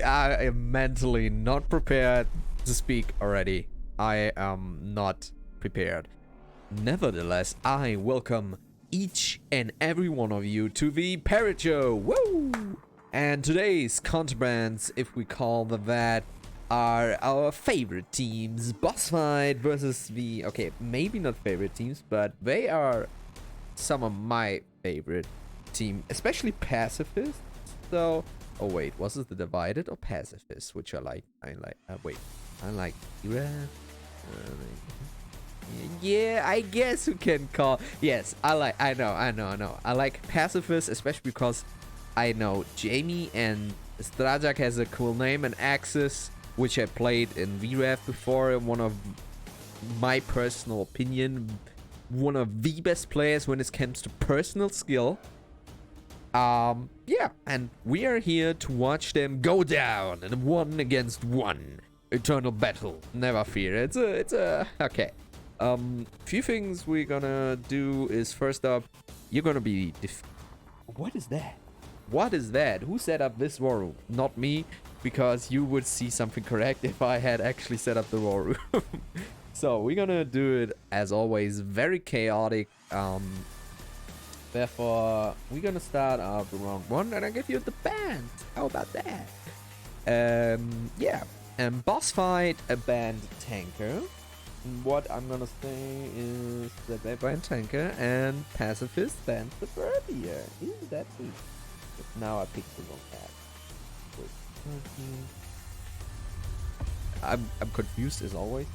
I am mentally not prepared to speak already. I am not prepared. Nevertheless, I welcome each and every one of you to the Parrot Show. Woo! And today's contrabands, if we call them that, are our favorite teams. Bossfight versus the... Okay, maybe not favorite teams, but they are some of my favorite team, especially Pacifists. So... Oh wait, was it the Divided or Pacifists, which I like? I like Iran. Yeah, I guess you can call. Yes, I know. I like Pacifists, especially because I know Jamie and Strajak has a cool name and Axis, which I played in VRML before. One of my personal opinion, one of the best players when it comes to personal skill. Yeah, and we are here to watch them go down in a 1 against 1 eternal battle. Never fear. It's a okay. Few things we're gonna do is, first up, you're gonna be what is that? What is that? Who set up this war room? Not me, because you would see something correct if I had actually set up the war room. So we're gonna do it as always very chaotic. Therefore, we're gonna start off round 1, and I give you the band. How about that? Yeah. Bossfight a banned tanker. What I'm gonna say is that they banned tanker and Pacifist banned suburbia. Isn't that sweet? But now I picked the wrong ad. I'm confused as always.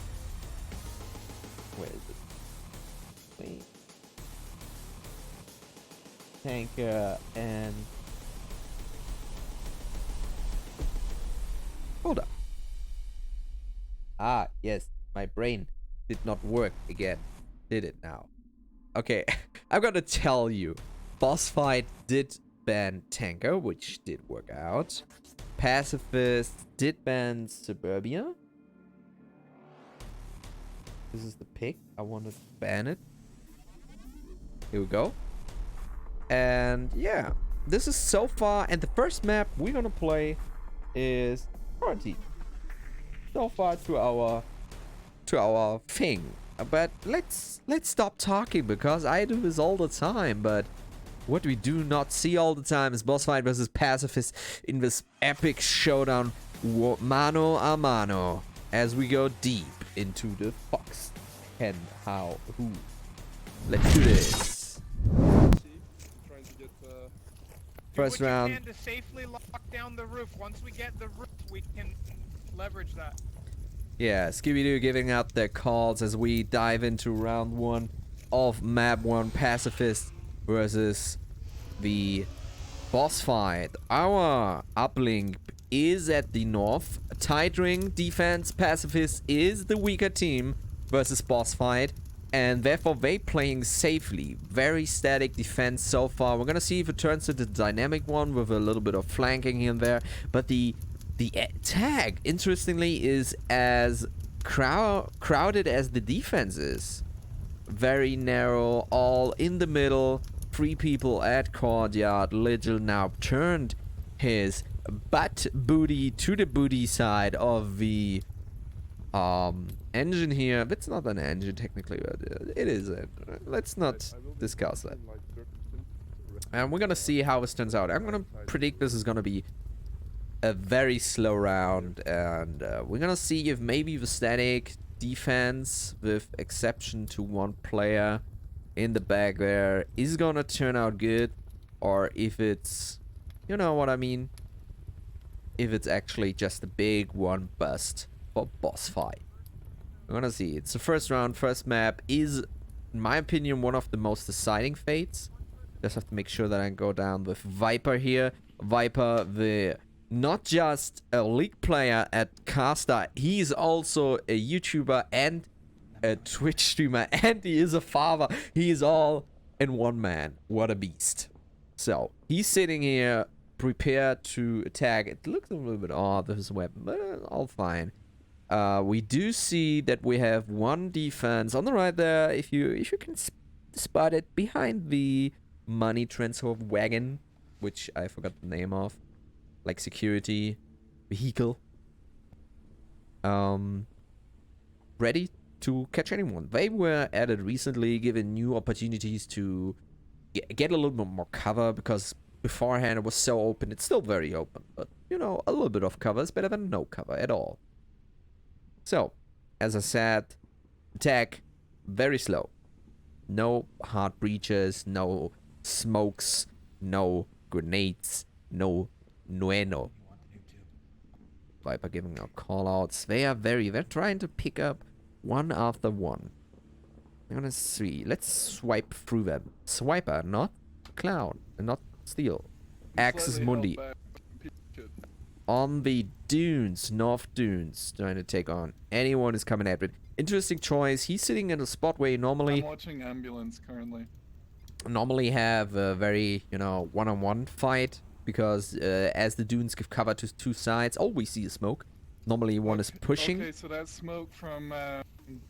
Where is it? Wait. Tanker and hold up. Ah, yes, my brain did not work again, did it now? Okay, I'm gonna tell you, Bossfight did ban tanker, which did work out. Pacifist did ban suburbia. This is the pick. I want to ban it. Here we go. And yeah, this is so far, and the first map we're gonna play is Parrot. So far to our thing. But let's stop talking, because I do this all the time. But what we do not see all the time is Bossfight versus Pacifist in this epic showdown, mano a mano, as we go deep into the fox and how who. Let's do this. First round. To safely lock down the roof. Once we get the roof, we can leverage that. Yeah, Scooby-Doo giving out their calls as we dive into round 1 of map 1, Pacifist versus the Bossfight. Our uplink is at the north. Tight ring defense. Pacifist is the weaker team versus Bossfight. And therefore, they playing safely. Very static defense so far. We're gonna see if it turns into a dynamic one with a little bit of flanking here and there. But the tag, interestingly, is as crowded as the defense is. Very narrow, all in the middle. 3 people at courtyard. Ligil now turned his butt booty to the booty side of the engine here. It's not an engine technically, but it is. Let's not discuss that. And we're gonna see how this turns out. I'm gonna predict this is gonna be a very slow round, and we're gonna see if maybe the static defense, with exception to 1 player in the back there, is gonna turn out good, or if it's, you know what I mean, if it's actually just a big one bust for Bossfight. We're gonna see. It's the first round, first map. Is, in my opinion, one of the most deciding fates. Just have to make sure that I go down with Viper here. Viper, the not just a league player at Caster, he's also a YouTuber and a Twitch streamer, and he is a father. He is all in one man. What a beast. So he's sitting here prepared to attack. It looks a little bit odd with his weapon, but all fine. We do see that we have 1 defense on the right there. If you can spot it behind the money transfer wagon, which I forgot the name of. Like security vehicle. Ready to catch anyone. They were added recently, given new opportunities to get a little bit more cover, because beforehand it was so open. It's still very open, but you know, a little bit of cover is better than no cover at all. So, as I said, attack very slow. No hard breaches, no smokes, no grenades, no Nueno. Viper giving out callouts. They're trying to pick up one after one. I'm gonna see. Let's swipe through them. Swiper, not clown, and not steal. Axis Mundi. On the dunes, North Dunes, trying to take on anyone who's coming at it. Interesting choice. He's sitting in a spot where you normally... I'm watching ambulance currently. Normally have a very, you know, one-on-one fight, because as the dunes give cover to two sides, oh, we see a smoke. Normally one is pushing. Okay, so that's smoke from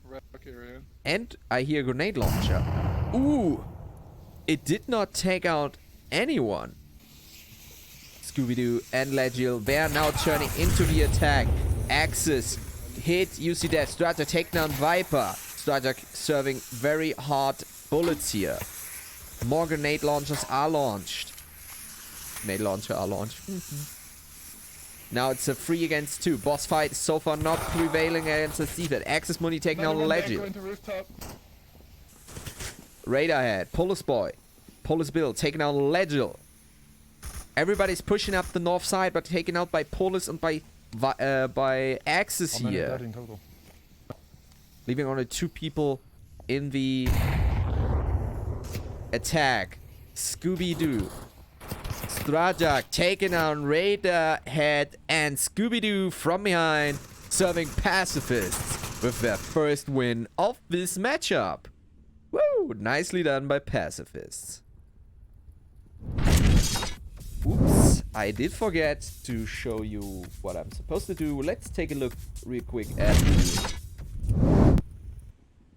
rock area. And I hear a grenade launcher. Ooh! It did not take out anyone. Scooby-Doo and Legil, they are now turning into the attack. Axis, hit, you see that. Strata take down Viper. Strata serving very hard bullets here. More grenade launchers are launched. Grenade launcher are launched. Now it's a 3 against 2. Boss fight so far not prevailing against the defense. Axis Money taking down Legil. Radar head. Polis Boy. Polis Bill taking down Legil. Everybody's pushing up the north side, but taken out by Polis and by Axis here. Leaving only 2 people in the attack. Scooby-Doo. Strajak taking on Radar Head and Scooby-Doo from behind, serving Pacifists with their first win of this matchup. Woo! Nicely done by Pacifists. Oops, I did forget to show you what I'm supposed to do. Let's take a look real quick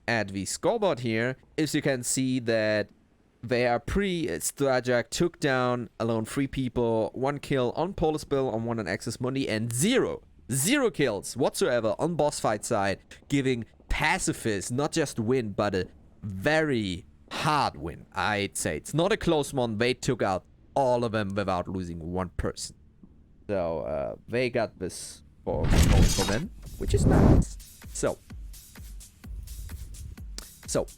at the scoreboard here. As you can see that they are Strajak took down alone 3 people, 1 kill on Polis Bill, on 1 on Axis Mundi, and 0 kills whatsoever on boss fight side, giving Pacifists not just a win, but a very hard win, I'd say. It's not a close one. They took out all of them without losing 1 person. So, they got this for them, which is nice. So,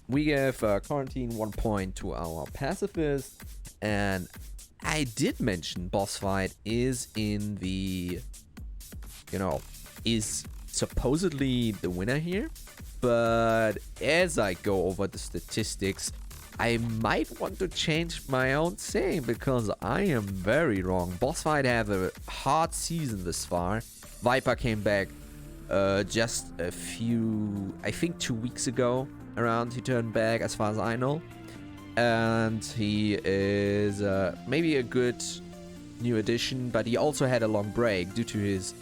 we have quarantine 1 point to our pacifist, and I did mention boss fight is in the, you know, is supposedly the winner here, but as I go over the statistics, I might want to change my own saying, because I am very wrong. Boss fight have a hard season this far. Viper came back just a few, I think 2 weeks ago. Around he turned back, as far as I know, and he is maybe a good new addition, but he also had a long break due to his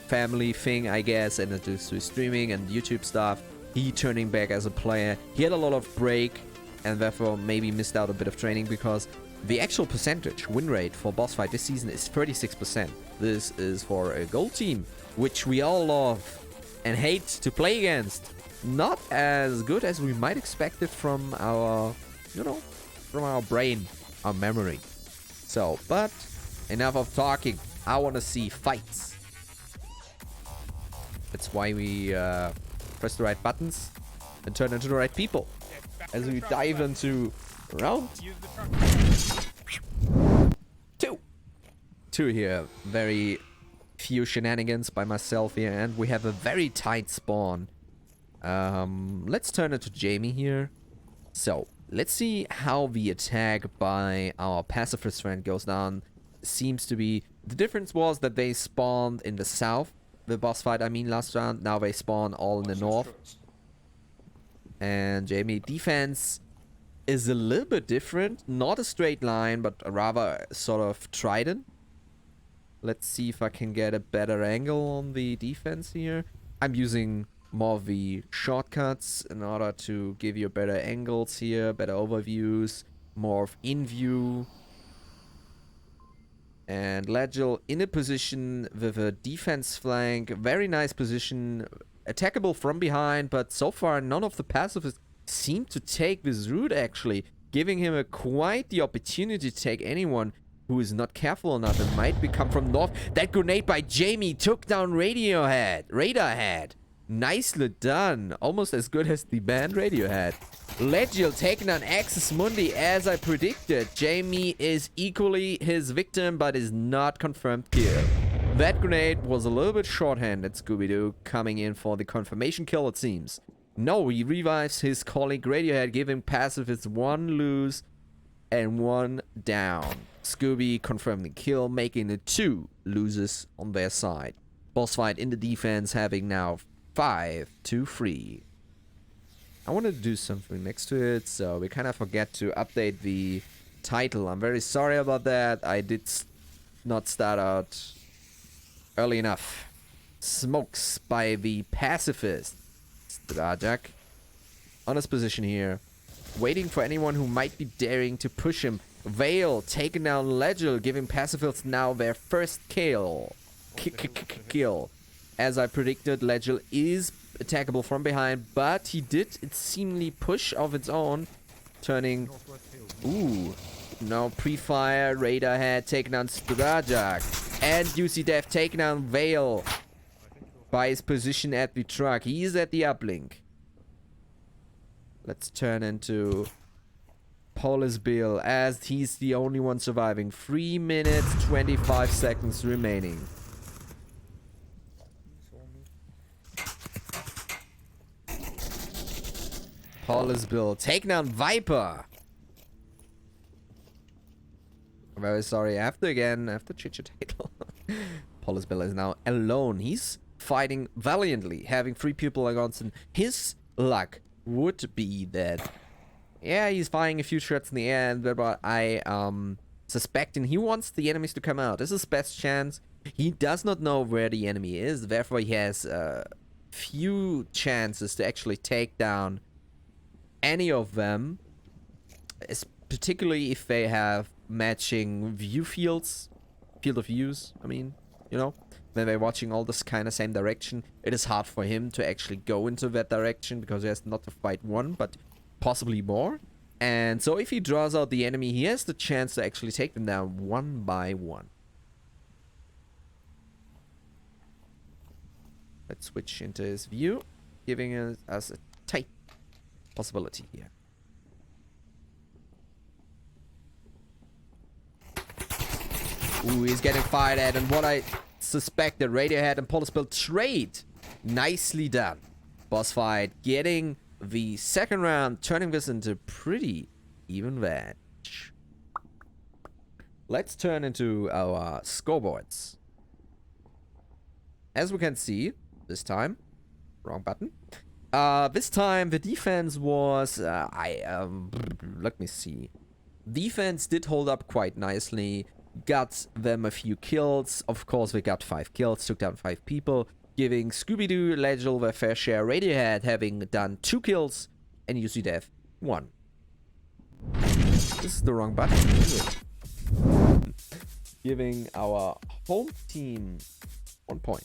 family thing, I guess, and due to his streaming and YouTube stuff. He turning back as a player, he had a lot of break and therefore maybe missed out a bit of training, because the actual percentage win rate for boss fight this season is 36%. This is for a gold team, which we all love and hate to play against. Not as good as we might expect it from our, you know, from our brain, our memory. So, but enough of talking. I want to see fights. That's why we press the right buttons and turn into the right people. As we dive into round 2. 2 here. Very few shenanigans by myself here, and we have a very tight spawn. Let's turn it to Jamie here. So, let's see how the attack by our pacifist friend goes down. Seems to be... The difference was that they spawned in the south. The boss fight, I mean, last round. Now they spawn all in the north. And Jamie, defense is a little bit different. Not a straight line, but a rather sort of trident. Let's see if I can get a better angle on the defense here. I'm using more of the shortcuts in order to give you better angles here, better overviews, more of in view. And Legil in a position with a defense flank. Very nice position. Attackable from behind, but so far none of the pacifists seem to take this route actually. Giving him quite the opportunity to take anyone who is not careful enough and might become from north. That grenade by Jamie took down Radarhead. Nicely done. Almost as good as the band Radiohead. Legil taking on Axis Mundi as I predicted. Jamie is equally his victim, but is not confirmed kill. That grenade was a little bit short-handed, Scooby-Doo, coming in for the confirmation kill, it seems. No, he revives his colleague Radiohead, giving pacifists 1 lose and 1 down. Scooby confirming the kill, making it 2 losers on their side. Bossfight in the defense, having now 5-3. I wanted to do something next to it, so we kind of forget to update the title. I'm very sorry about that. I did not start out early enough. Smokes by the pacifist. Strajak on his position here, waiting for anyone who might be daring to push him. Vale taking down Legil, giving pacifists now their first kill. Kill. As I predicted, Legil is attackable from behind, but he did it seemingly push of its own, turning. Ooh, now pre-fire. Radarhead taking down Strajak, and UC Dev taking down Vale by his position at the truck. He is at the uplink. Let's turn into Polis Bill as he's the only one surviving. 3 minutes 25 seconds remaining. Polis Bill taking down Viper. I'm very sorry. After Chicha title. Polis Bill is now alone. He's fighting valiantly, having 3 people against him. His luck would be that, yeah, he's firing a few shots in the air, but I suspecting he wants the enemies to come out. This is his best chance. He does not know where the enemy is, therefore he has few chances to actually take down any of them, particularly if they have matching view fields, field of views, I mean, you know. When they're watching all this kind of same direction, it is hard for him to actually go into that direction because he has not to fight 1, but possibly more. And so if he draws out the enemy, he has the chance to actually take them down 1 by 1. Let's switch into his view, giving us a tight possibility here. Ooh, he's getting fired at, and what I suspect that Radiohead and Polis Bill trade. Nicely done. Bossfight getting the second round, turning this into pretty even match. Let's turn into our scoreboards. As we can see, this time, wrong button. This time the defense was, let me see. Defense did hold up quite nicely. Got them a few kills. Of course, we got 5 kills, took down 5 people, giving Scooby-Doo, Legil their fair share. Radiohead having done 2 kills, and UC Dev 1. This is the wrong button. Giving our home team 1 point.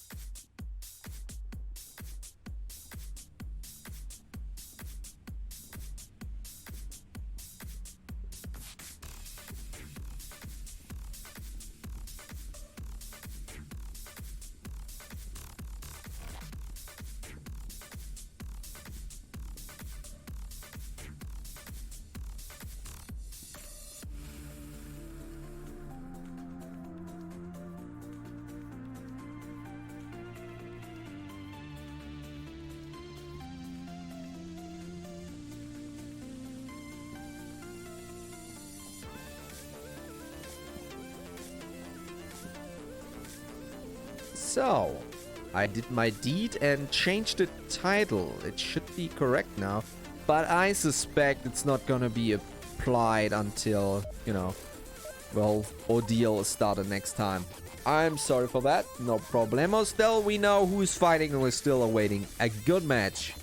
So, I did my deed and changed the title. It should be correct now, but I suspect it's not gonna be applied until, you know, well, ordeal is started next time. I'm sorry for that, no problemo. Still, we know who's fighting and we're still awaiting a good match.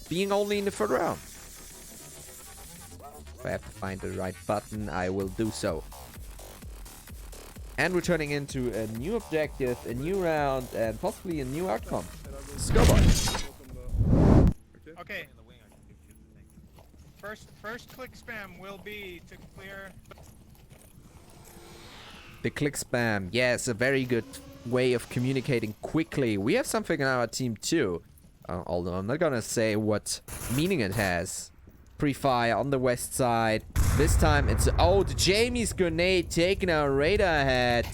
Being only in the 3rd round. If I have to find the right button, I will do so. and we're turning into a new objective, a new round, and possibly a new outcome. Let's go, boys. Okay. First click spam will be to clear. The click spam. Yes, a very good way of communicating quickly. We have something in our team too. Although I'm not gonna say what meaning it has. Pre-fire on the west side. This time it's... Oh, Jamie's grenade taking our radar ahead.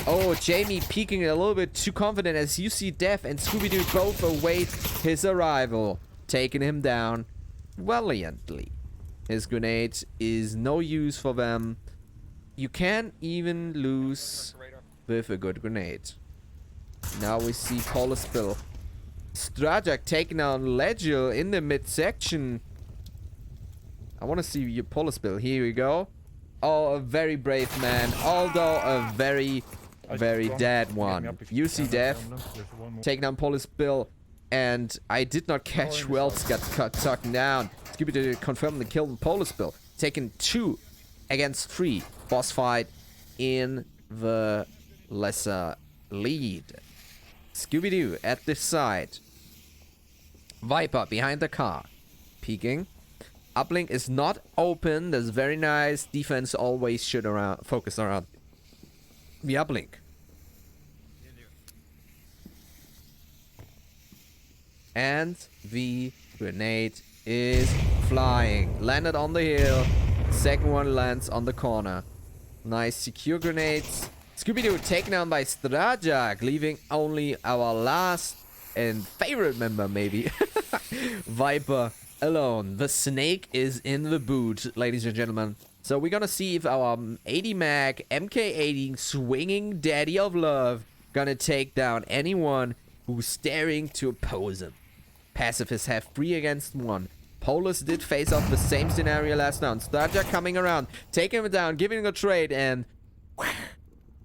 Oh, Jamie peeking a little bit too confident as you see Def and Scooby-Doo both await his arrival. Taking him down valiantly. His grenade is no use for them. You can't even lose with a good grenade. Now we see Paulus Bill. Strajak taking down Legil in the midsection. I want to see your Paulus Bill. Here we go. Oh, a very brave man. Although a very dead one. You see Death. Taking down Paulus Bill. And I did not catch who else got taken down. Scooby-Doo confirmed the kill on Paulus Bill. Taking 2 against 3. Boss fight in the lesser lead. Scooby-Doo at the side. Viper behind the car. Peeking. Uplink is not open. That's very nice. Defense always should focus around the uplink. And the grenade is flying. Landed on the hill. Second one lands on the corner. Nice secure grenades. Scooby-Doo taken down by Strajak, leaving only our last and favorite member, maybe. Viper alone. The snake is in the boot, ladies and gentlemen. So we're gonna see if our 80 mag MK80 swinging daddy of love gonna take down anyone who's daring to oppose him. Pacifists have 3 against 1. Polus did face off the same scenario last round. Strajak coming around, taking him down, giving him a trade, and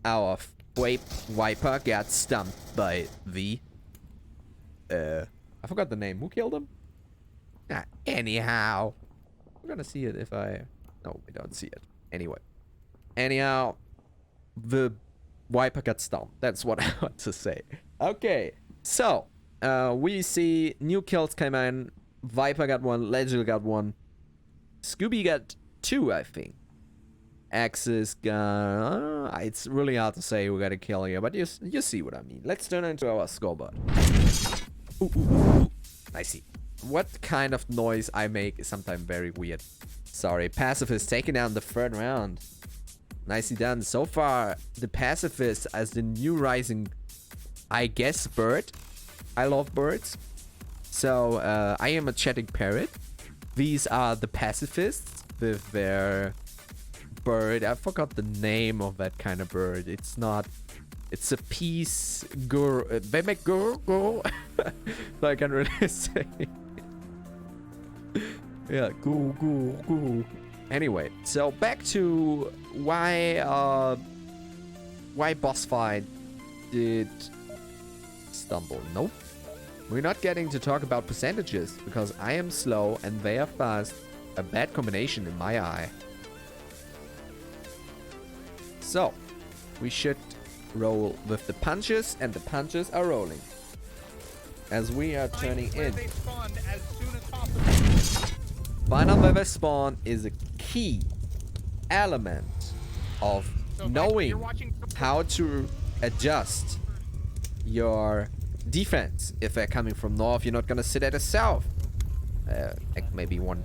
our Viper got stumped by the... I forgot the name. Who killed him? Anyhow. We're gonna see it if I... No, we don't see it. Anyway. Anyhow, the Viper got stumped. That's what I want to say. Okay, so we see new kills came in. Viper got 1, Legil got 1. Scooby got 2, I think. Axis got... it's really hard to say who got a kill here, but you see what I mean. Let's turn into our scoreboard. Ooh. I see. What kind of noise I make is sometimes very weird. Sorry, Pacifist taking down the 3rd round. Nicely done. So far, the Pacifist as the new rising, I guess, bird. I love birds. So, I am a chatting parrot. These are the Pacifists with their bird. I forgot the name of that kind of bird. It's not... It's a peace... They make go. So I can't really say. Yeah, go. Anyway, so back to why Bossfight did stumble. Nope. We're not getting to talk about percentages because I am slow and they are fast. A bad combination in my eye. So, we should roll with the punches, and the punches are rolling. As we are turning in. They spawned as soon as possible. Find out where they spawn is a key element of knowing how to adjust your defense. If they're coming from north, you're not gonna sit at the south. Like maybe 1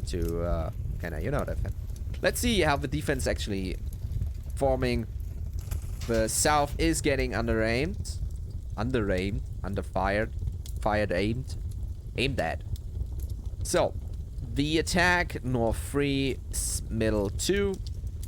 to kinda, you know that. Let's see how the defense actually forming. The south is getting aimed, aimed at. So the attack north 3, middle 2,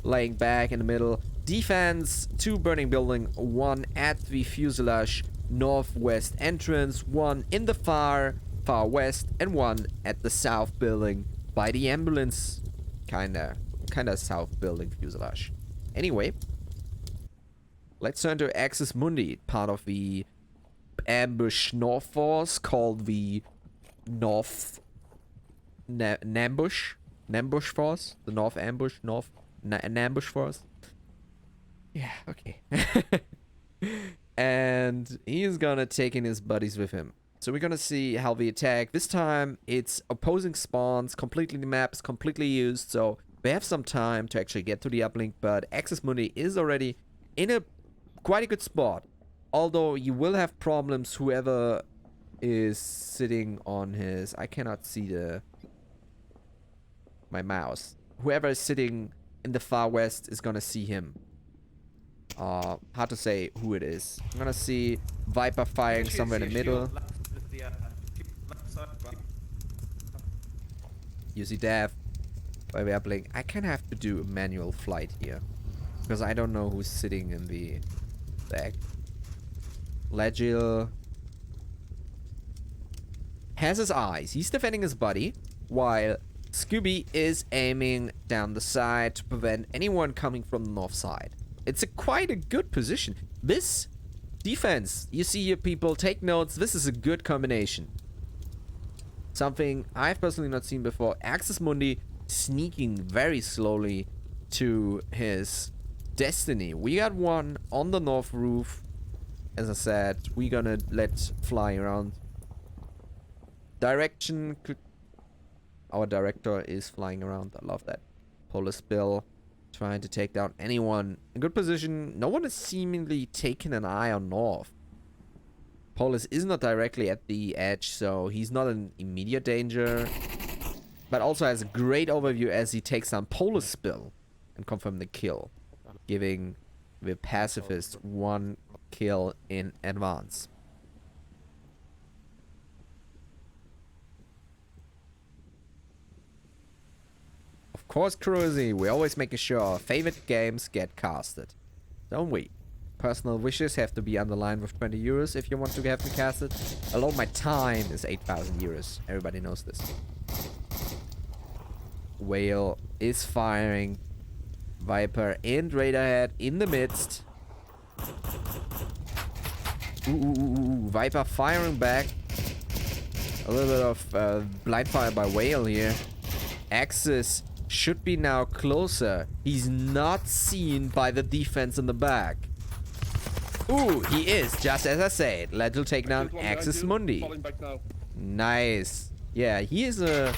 laying back in the middle. Defense 2 burning building, 1 at the fuselage northwest entrance, 1 in the far west, and 1 at the south building by the ambulance, kinda south building fuselage. Anyway, let's turn to Axis Mundi, part of the ambush north force called the North Nambush force, the North ambush, Nambush force. Yeah, okay. And he's gonna take in his buddies with him. So we're gonna see how we attack. This time, it's opposing spawns. Completely the map is completely used. So we have some time to actually get to the uplink. But Axis Mundi is already in a quite a good spot. Although you will have problems whoever is sitting on his... I cannot see my mouse. Whoever is sitting in the far west is gonna see him. Hard to say who it is. I'm gonna see Viper firing somewhere in the middle. You see Dev by the uplink. I kind of have to do a manual flight here. Because I don't know who's sitting in the back. Legil has his eyes. He's defending his buddy. While Scooby is aiming down the side to prevent anyone coming from the north side. It's quite a good position. This defense, you see here, people, take notes. This is a good combination. Something I've personally not seen before. Axis Mundi sneaking very slowly to his destiny. We got one on the north roof. As I said, we're gonna let fly around. Direction. Our director is flying around. I love that. Polar Spill. Trying to take down anyone. In good position. No one is seemingly taking an eye on north. Polis is not directly at the edge, so he's not in immediate danger. But also has a great overview as he takes down Polar Spill and confirm the kill. Giving the Pacifists one kill in advance. Of course, Cruzy, we always make sure our favorite games get casted. Don't we? Personal wishes have to be underlined with 20 euros if you want to have me casted. Alone my time is 8,000 euros. Everybody knows this. Whale is firing. Viper and Raiderhead in the midst. Viper firing back. A little bit of blind fire by Whale here. Axis should be now closer. He's not seen by the defense in the back. Ooh, he is, just as I said. Legil take down Axis Mundi. Nice. Yeah, he is a...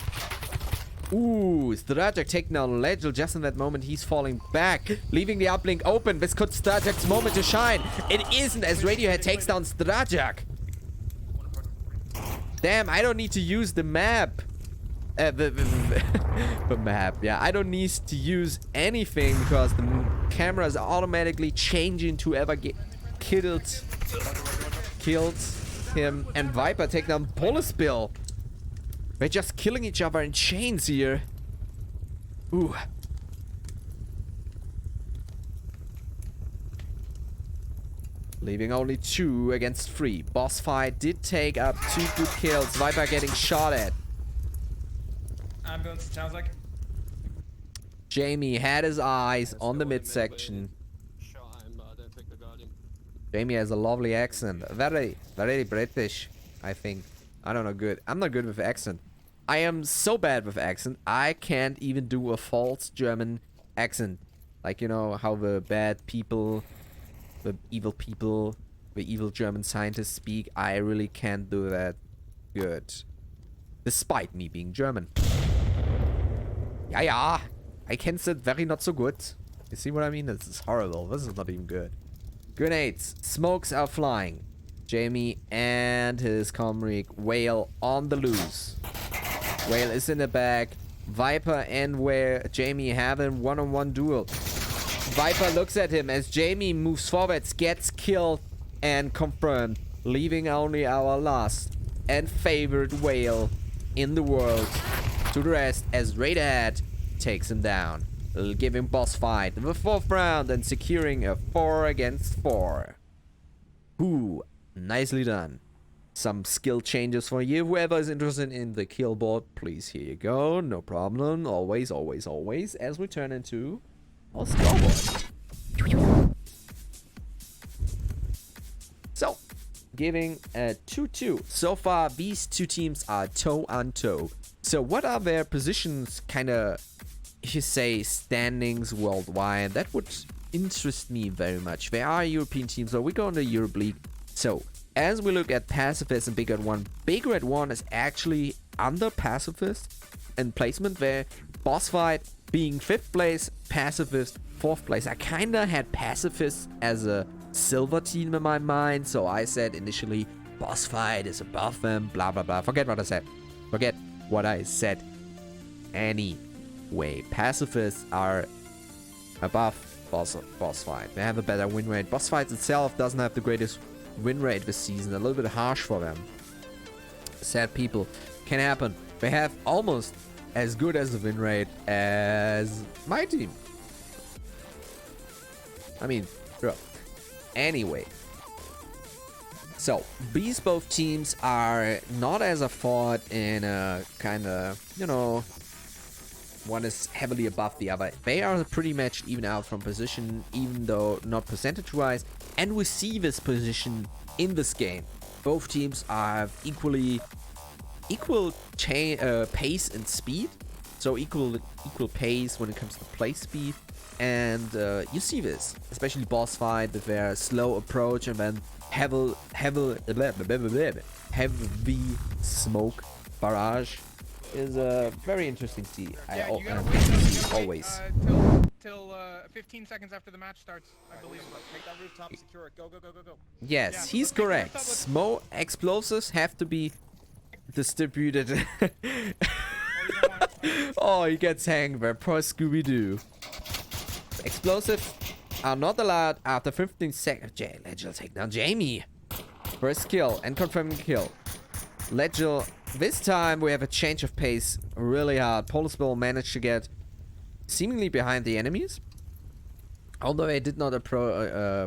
Ooh, Stratek taking down Legil. Just in that moment, he's falling back, leaving the uplink open. This could Stratek's moment to shine. It isn't, as Radiohead takes down Stratek. Damn, I don't need to use the map. The map, yeah. I don't need to use anything because the camera is automatically changing to whoever killed him. And Viper take down Polar Spill. They're just killing each other in chains here. Ooh. Leaving only 2 against 3. Bossfight did take up 2 good kills. Viper getting shot at. Ambulance, sounds like. Jamie had his eyes on the midsection. Jamie has a lovely accent. Very, very British, I think. I don't know good. I'm not good with accent. I am so bad with accent, I can't even do a false German accent. Like, you know, how the bad people, the evil German scientists speak. I really can't do that good. Despite me being German. Yeah. I can sit very not so good. You see what I mean? This is horrible. This is not even good. Grenades. Smokes are flying. Jamie and his comrade Whale on the loose. Whale is in the back. Viper and Jamie have a one-on-one duel. Viper looks at him as Jamie moves forwards, gets killed and confirmed, leaving only our last and favorite Whale in the world to the rest as Raiderhead takes him down, giving Bossfight the 4th round and securing a 4 against 4. Ooh, nicely done. Some skill changes for you. Whoever is interested in the kill board, please, here you go. No problem. Always, always, always. As we turn into our scoreboard. So, giving a 2-2. So far, these two teams are toe-on-toe. So, what are their positions, kind of, if you say, standings worldwide? That would interest me very much. There are European teams, so we go in the Europe League. So, as we look at Pacifists and Big Red 1, Big Red 1 is actually under Pacifist in placement, where Bossfight being 5th place, Pacifist 4th place. I kinda had Pacifists as a silver team in my mind, so I said initially Bossfight is above them, blah blah blah. Forget what I said. Forget what I said. Anyway, Pacifists are above Bossfight. They have a better win rate. Bossfight itself doesn't have the greatest win rate this season. A little bit harsh for them. Sad people. Can happen. They have almost as good as the win rate as my team. I mean, bro. Anyway. So, these both teams are not as a thought in a kind of, you know, one is heavily above the other. They are pretty much even out from position, even though not percentage-wise. And we see this position in this game. Both teams have equal pace and speed. So equal pace when it comes to play speed. And you see this, especially Bossfight with their slow approach and then heavy smoke barrage is a very interesting to see. Yeah, you gotta wait, always. Till 15 seconds after the match starts, I believe. Take that rooftop, secure it. Go, go, go, go, go. Yes, Yeah, he's let's take correct. the rooftop, let's- Smoke explosives have to be distributed. Oh, you don't want- Oh, he gets hanged there. Poor Scooby-Doo. Explosives are not allowed after 15 seconds. Legil take down Jamie. First kill and confirming kill. Legil, this time we have a change of pace really hard. Polarspill managed to get seemingly behind the enemies. Although they did not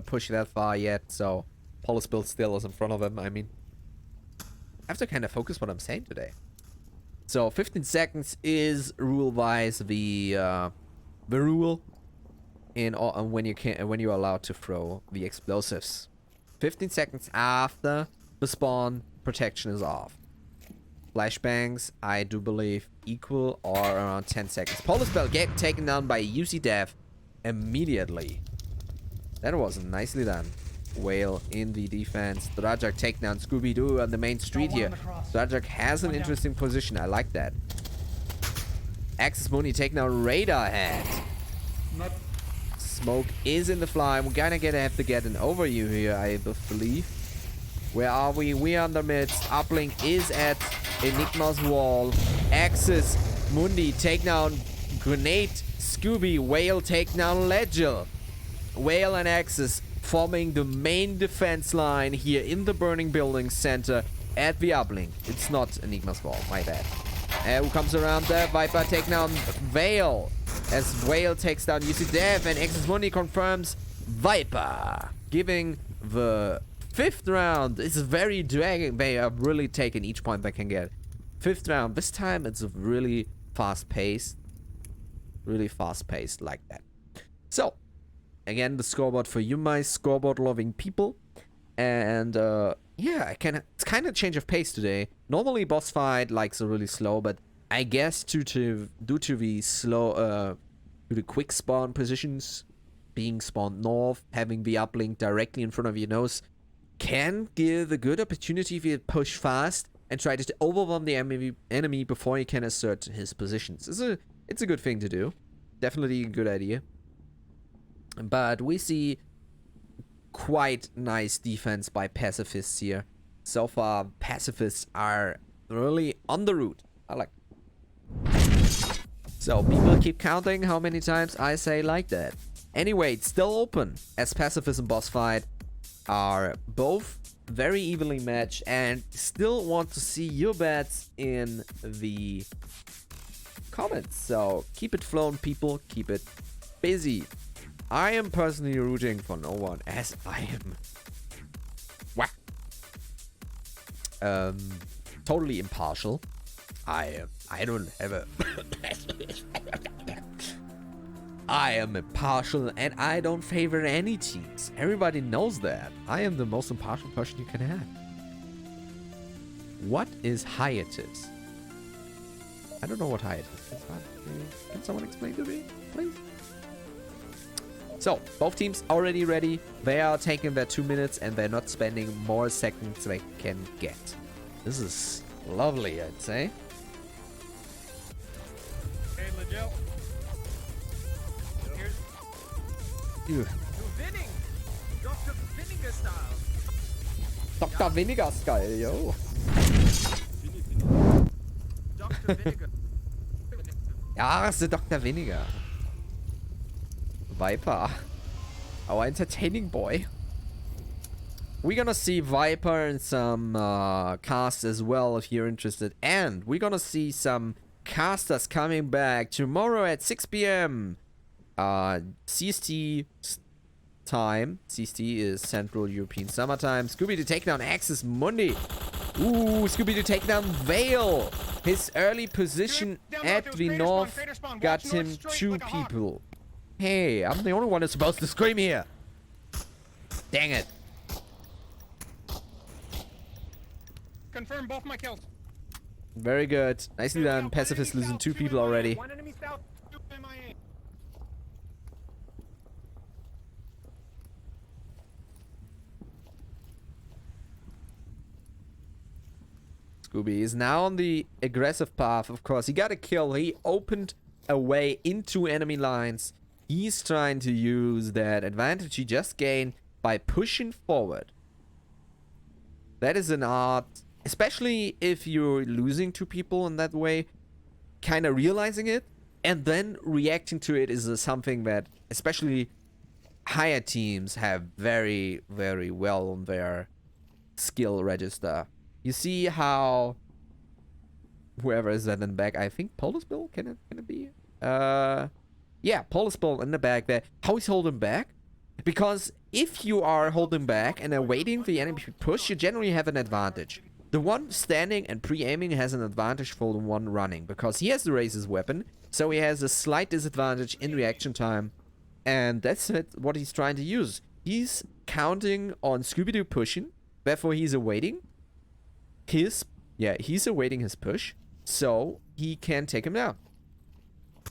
push that far yet, so Polarspill still is in front of him. I mean, I have to kind of focus what I'm saying today. So 15 seconds is rule-wise the rule in when you're allowed to throw the explosives. 15 seconds after the spawn, protection is off. Flashbangs, I do believe, equal or around 10 seconds. Polarspell get taken down by UC Dev immediately. That was nicely done. Whale in the defense. Drajak take down Scooby-Doo on the main street here. Drajak has an interesting position. I like that. Axis Mooney take down Radar Head. Smoke is in the fly. We're gonna have to get an overview here, I believe. Where are we? We are in the midst. Uplink is at Enigma's wall. Axis Mundi take down Grenade. Scooby. Whale take down Legil. Whale and Axis forming the main defense line here in the burning building center at the uplink. It's not Enigma's wall, my bad. Who comes around there? Viper take down Vale. As Whale takes down UC Dev and Axis Mundi confirms Viper. Giving the 5th round. It's very dragging. They are really taking each point they can get. 5th round. This time it's really fast paced. Really fast paced like that. So, again, the scoreboard for you, my scoreboard loving people. And yeah, it's kind of change of pace today. Normally Bossfight likes a really slow, but I guess due to the slow, to the quick spawn positions, being spawned north, having the uplink directly in front of your nose, can give a good opportunity if you push fast and try to overwhelm the enemy before he can assert his positions. It's a good thing to do. Definitely a good idea. But we see quite nice defense by Pacifists here. So far, Pacifists are really on the route. I like. So people keep counting how many times I say like that. Anyway, it's still open as Pacifist and Bossfight are both very evenly matched, and still want to see your bets in the comments. So keep it flowing, people. Keep it busy. I am personally rooting for no one, as I am totally impartial. I don't have a I am impartial and I don't favor any teams. Everybody knows that. I am the most impartial person you can have. What is hiatus? I don't know what hiatus is. Can someone explain to me, please? So, both teams already ready. They are taking their 2 minutes and they're not spending more seconds they can get. This is lovely, I'd say. Hey, Legel. Here's Ew. You're winning! Dr. Vinegar style! Dr. Vinegar Style, yo. Dr. Vinegar. Ja, it's the Dr. Vinegar. Viper. Our entertaining boy. We're gonna see Viper and some casts as well if you're interested. And we're gonna see some casters coming back tomorrow at 6 p.m. CST time. CST is Central European Summer Time. Scooby-Doo Takedown Axis Monday. Ooh, Scooby-Doo Takedown Vale. His early position at the north got him 2 people. Hey, I'm the only one who's supposed to scream here. Dang it. confirm both my kills. Very good. Nicely done. Pacifists losing 2 people already. One enemy south, 2 MIA. Scooby is now on the aggressive path, of course. He got a kill. He opened a way into enemy lines. He's trying to use that advantage he just gained by pushing forward. That is an art, especially if you're losing 2 people in that way, kind of realizing it and then reacting to it is something that especially higher teams have very, very well on their skill register. You see how whoever is that in the back, I think Polar Bill, can it be? Yeah, Polar Bill in the back there. How he's holding back? Because if you are holding back and awaiting the enemy push, you generally have an advantage. The one standing and pre-aiming has an advantage for the one running, because he has the Razor's weapon, so he has a slight disadvantage in reaction time, and that's what he's trying to use. He's counting on Scooby-Doo pushing, therefore he's awaiting he's awaiting his push, so he can take him down.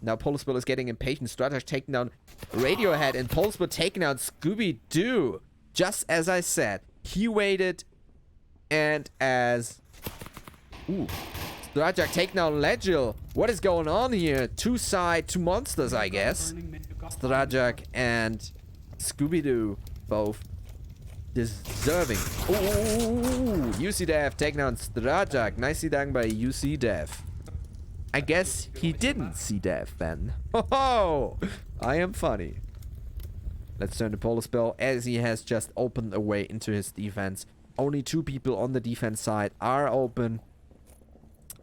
Now Polarspill is getting impatient. Strategy taking down Radiohead, and Polarspill taking out Scooby-Doo. Just as I said, he waited, and as... Ooh. Strajak taking down Legil. What is going on here? 2 monsters, I guess. Strajak and Scooby-Doo both deserving. Ooh, UC Dev taking down Strajak. Nicely done by UC Dev. I guess he didn't see Dev then. Oh, I am funny. Let's turn to Polar Spell as he has just opened a way into his defense. Only 2 people on the defense side are open.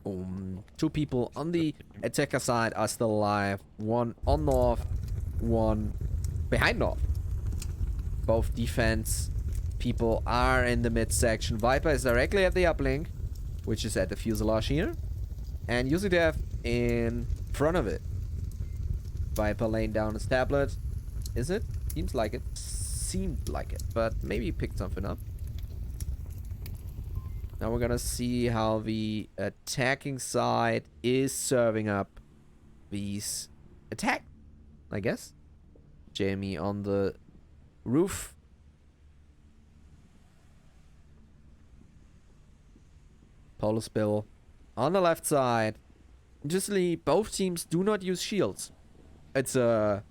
2 people on the attacker side are still alive. 1 on north, 1 behind north. Both defense people are in the midsection. Viper is directly at the uplink, which is at the fuselage here. And Yuzidev in front of it. Viper laying down his tablet. Is it? Seems like it. Seemed like it. But maybe he picked something up. Now we're gonna see how the attacking side is serving up these attack, I guess. Jamie on the roof. Polar Spill on the left side. Interestingly, both teams do not use shields. It's one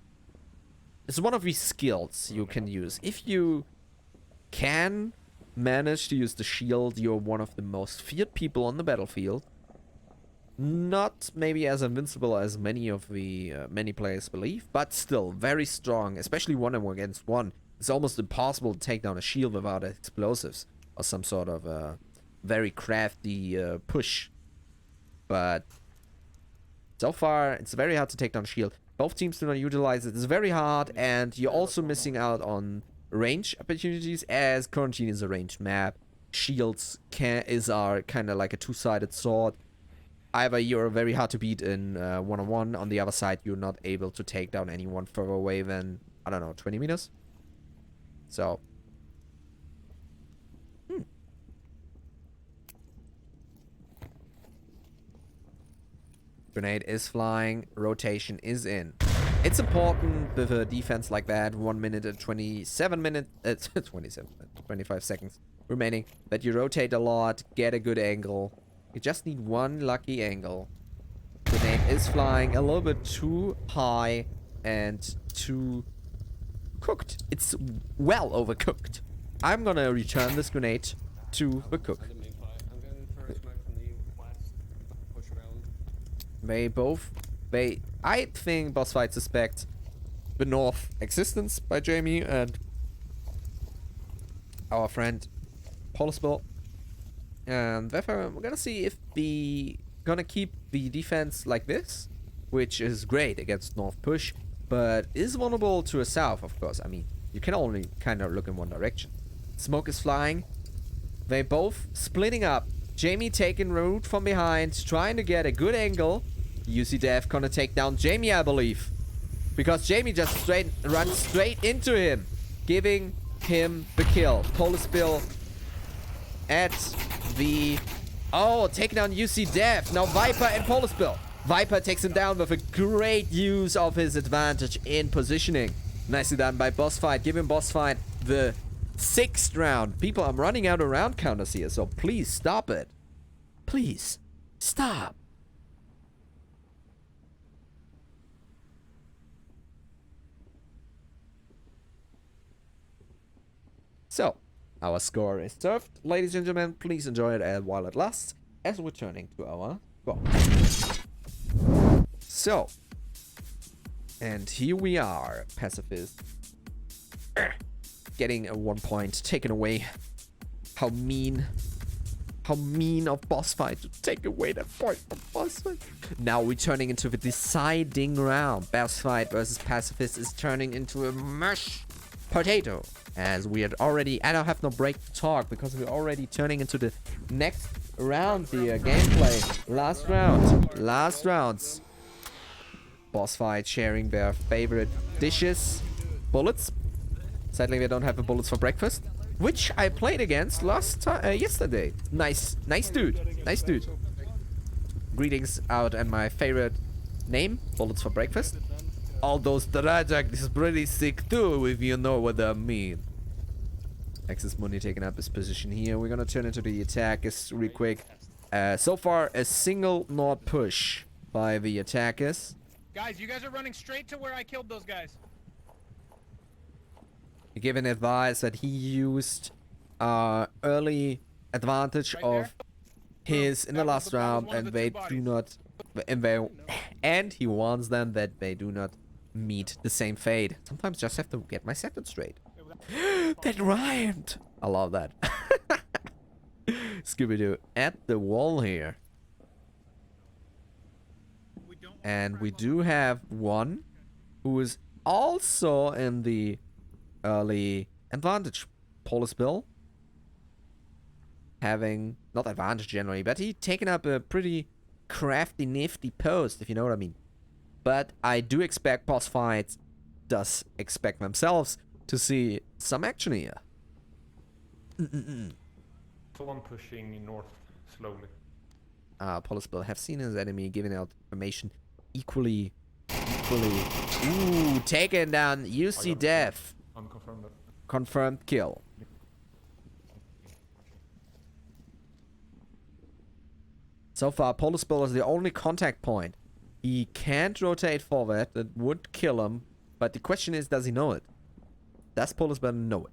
of these skills you can use. If you can manage to use the shield, you're one of the most feared people on the battlefield. Not maybe as invincible as many of the many players believe, but still very strong, especially 1-on-1 against 1. It's almost impossible to take down a shield without explosives or some sort of very crafty push. But so far, it's very hard to take down a shield. Both teams do not utilize it. It's very hard, and you're also missing out on range opportunities, as Quarantine is a ranged map. Shields are kind of like a 2-sided sword. Either you're very hard to beat in 1-on-1, on the other side you're not able to take down anyone further away than, I don't know, 20 meters? So... Grenade is flying, rotation is in. It's important with a defense like that, 1 minute and 27 minutes, 25 seconds remaining, that you rotate a lot, get a good angle. You just need one lucky angle. Grenade is flying a little bit too high and too cooked. It's well overcooked. I'm gonna return this grenade to the cook. I'm getting first smoke from the west. Push around. I think Bossfight suspects the North existence by Jamie and our friend Polispill. And therefore, we're gonna see if gonna keep the defense like this, which is great against North push, but is vulnerable to a south, of course. I mean, you can only kind of look in one direction. Smoke is flying. They both splitting up. Jamie taking root from behind, trying to get a good angle. UC Dev gonna take down Jamie, I believe. Because Jamie just runs straight into him, giving him the kill. Polispill at the... Oh, taking down UC Dev. Now Viper and Polispill. Viper takes him down with a great use of his advantage in positioning. Nicely done by Bossfight. Giving Bossfight the 6th round. People, I'm running out of round counters here, so please stop it. Please, stop. So, our score is served. Ladies and gentlemen, please enjoy it while it lasts, as we're turning to our score. So, and here we are, Pacifist. Getting a 1 point taken away. How mean of Bossfight to take away that point from Bossfight. Now we're turning into the deciding round. Bossfight versus Pacifist is turning into a mashed potato. As we had already, I don't have no break to talk because we're already turning into the next round, the gameplay. Last rounds. Bossfight sharing their favorite dishes. Bullets. Sadly, they don't have the bullets for breakfast, which I played against yesterday. Nice dude. Nice dude. Greetings out and my favorite name, bullets for breakfast. Although Strajak is pretty sick too, if you know what I mean. Axis Money taking up his position here. We're gonna turn into the attackers real quick. So far, a single Nord push by the attackers. Guys, you guys are running straight to where I killed those guys. Given advice that he used early advantage Right of his in the last round, one of and the they two do bodies. not, and he warns them that they do not meet the same fate. Sometimes just have to get my sentence straight. That rhymed. I love that. Scooby-Doo at the wall here. And we do have one who is also in the early advantage. Polispill having, not advantage generally, but he taken up a pretty crafty, nifty post, if you know what I mean. But I do expect Bossfight does expect themselves to see some action here. Someone pushing north slowly. Polispill have seen his enemy giving out information equally. Ooh, taken down UC Dev. Unconfirmed. Confirmed kill. So far, Polispill is the only contact point. He can't rotate forward. That would kill him. But the question is, does he know it? Does Polispill know it?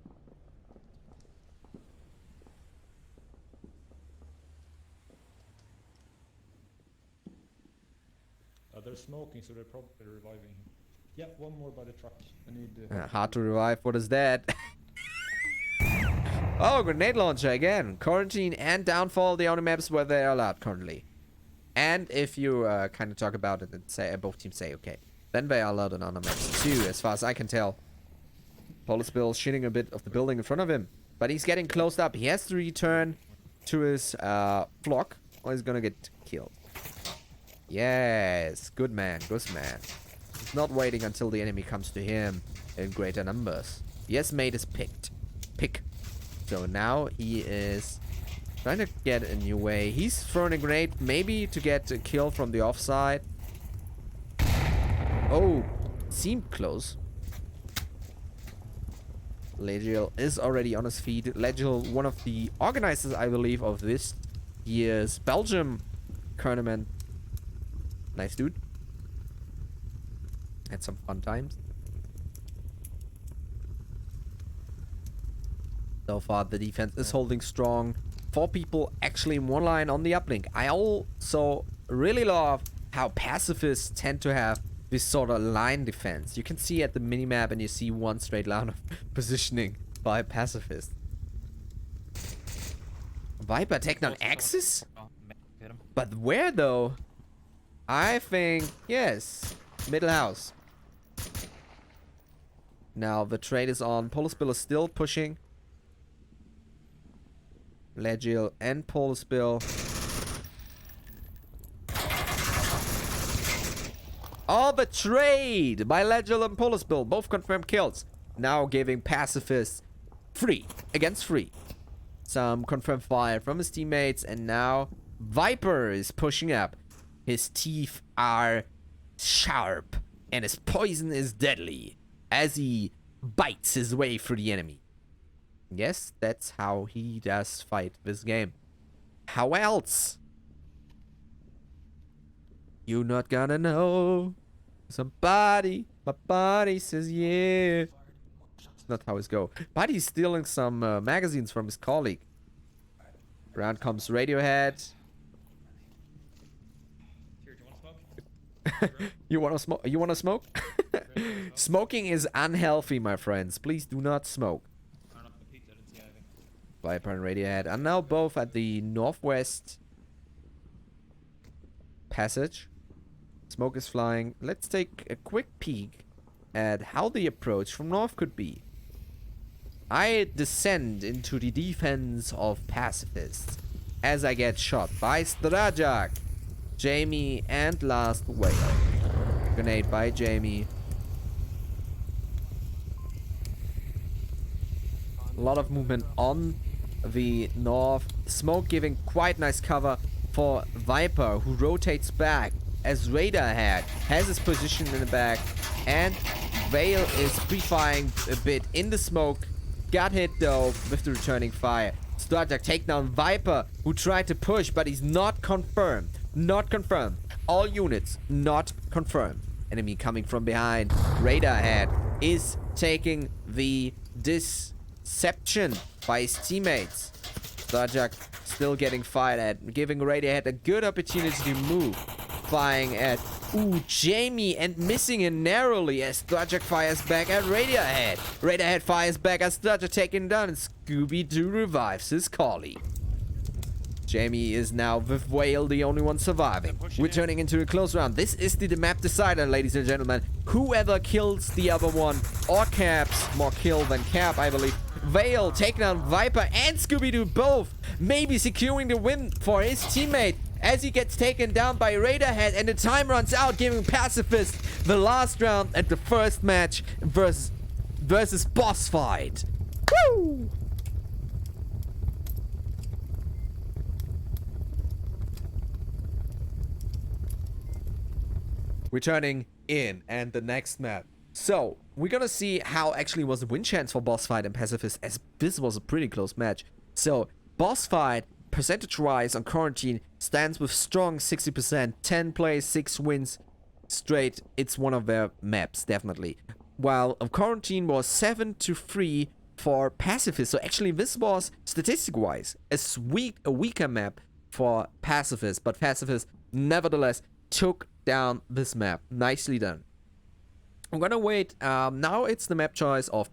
They're smoking, so they're probably reviving him. Yeah, one more by the truck. I need. Hard to revive. What is that? Oh, grenade launcher again. Quarantine and downfall, the only maps where they are allowed currently. And if you kind of talk about it and say both teams say okay, then they are allowed on other maps too, as far as I can tell. Polispill shitting a bit of the building in front of him, but he's getting closed up. He has to return to his flock, or he's gonna get killed. Yes, good man, good man. He's not waiting until the enemy comes to him in greater numbers. He has made his pick. So now he is trying to get a new way. He's throwing a grenade, maybe to get a kill from the offside. Oh, seemed close. Legiel is already on his feet. Legiel, one of the organizers, I believe, of this year's Belgium tournament. Nice dude. Had some fun times. So far, the defense is holding strong. 4 people actually in one line on the uplink. I also really love how pacifists tend to have this sort of line defense. You can see at the minimap and you see one straight line of positioning by pacifists. Viper taking on Axis? But where though? I think, yes, middle house. Now the trade is on. Polarspill is still pushing. Legiel and Polarspill. Oh, the trade by Legiel and Polarspill. Both confirmed kills. Now giving pacifists free against free. Some confirmed fire from his teammates. And now Viper is pushing up. His teeth are sharp. And his poison is deadly. As he bites his way through the enemy. Yes, that's how he does fight this game. How else? You not gonna know. Somebody, my body says yeah. It's not how it's go. Body's stealing some magazines from his colleague. Around comes Radiohead. Here, do you want to smoke? You wanna smoke? You wanna smoke? Smoking is unhealthy, my friends. Please do not smoke. Turn up the pizza, I didn't see anything. Viper and Radiohead are now both at the northwest passage. Smoke is flying. Let's take a quick peek at how the approach from north could be. I descend into the defense of pacifists as I get shot by Strajak, Jamie, and Last Whale. Grenade by Jamie. A lot of movement on the north. Smoke giving quite nice cover for Viper, who rotates back as Radiohead has his position in the back. And Vale is pre-firing a bit in the smoke. Got hit though with the returning fire. Strajak take down Viper, who tried to push, but he's not confirmed. Not confirmed. All units not confirmed. Enemy coming from behind. Radiohead is taking the deception by his teammates. Strajak still getting fired at, giving Radiohead a good opportunity to move. Firing at Jamie and missing it narrowly as Strajak fires back at Radiohead. Radiohead fires back at Strajak, taken down, and Scooby-Doo revives his colleague. Jamie is now with Whale, the only one surviving. We're turning into a close round. This is the map decider, ladies and gentlemen. Whoever kills the other one, or caps, more kill than cap, I believe. Vale taking down Viper and Scooby-Doo both, maybe securing the win for his teammate as he gets taken down by Radiohead, and the time runs out, giving Pacifist the last round at the first match versus Bossfight. Woo! Returning in and the next map. So we're gonna see how actually was the win chance for Bossfight and Pacifist, as this was a pretty close match. So Bossfight, percentage-wise on Quarantine, stands with strong 60%, 10 plays, 6 wins straight. It's one of their maps, definitely. While Quarantine was 7-3 for Pacifist. So actually this was, statistic-wise, a weaker map for Pacifist. But Pacifist, nevertheless, took down this map. Nicely done. I'm gonna wait. Now it's the map choice of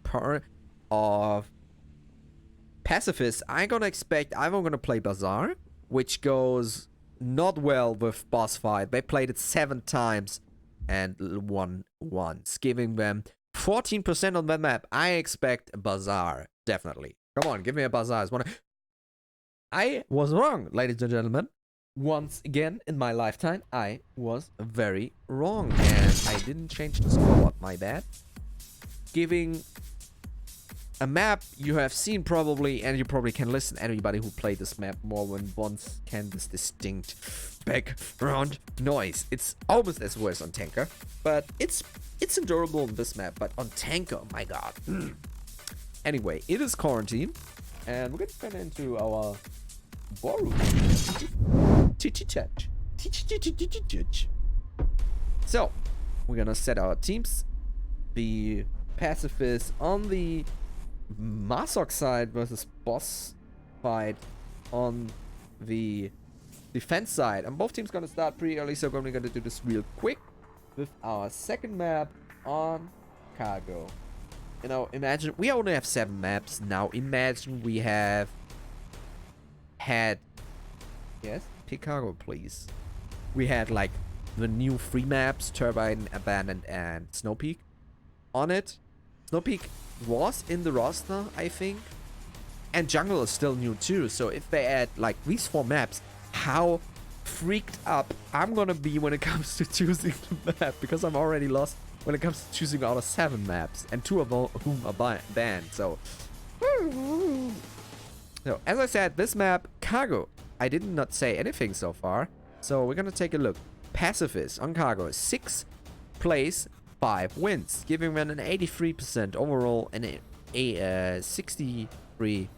Pacifist. I'm gonna play Bazaar, which goes not well with Bossfight. They played it 7 times and won once, giving them 14% on that map. I expect Bazaar, definitely. Come on, give me a Bazaar. I was wrong, ladies and gentlemen. Once again in my lifetime, I was very wrong, and I didn't change the score. My bad. Giving a map you have seen probably, and you probably can listen anybody who played this map more than once can this distinct background noise. It's almost as worse on Tanker, but it's endurable on this map, but on Tanker, my god. Anyway, it is quarantine, and we're gonna get into our ballroom. So, we're gonna set our teams. The Pacifists on the Masok side versus Bossfight on the defense side. And both teams gonna start pretty early, so we're gonna do this real quick with our second map on Cargo. You know, imagine we only have 7 maps now. Imagine we have had, yes, pick Cargo, please. We had like the new 3 maps, Turbine, Abandoned, and Snow Peak on it. Snow Peak was in the roster, I think, and Jungle is still new too. So if they add like these 4 maps, how freaked up I'm gonna be when it comes to choosing the map, because I'm already lost when it comes to choosing out of 7 maps, and 2 of whom are banned. So as I said, this map, Cargo, I did not say anything so far, so we're gonna take a look. Pacifists on Cargo, 6th place, 5 wins, giving them an 83% overall and a 83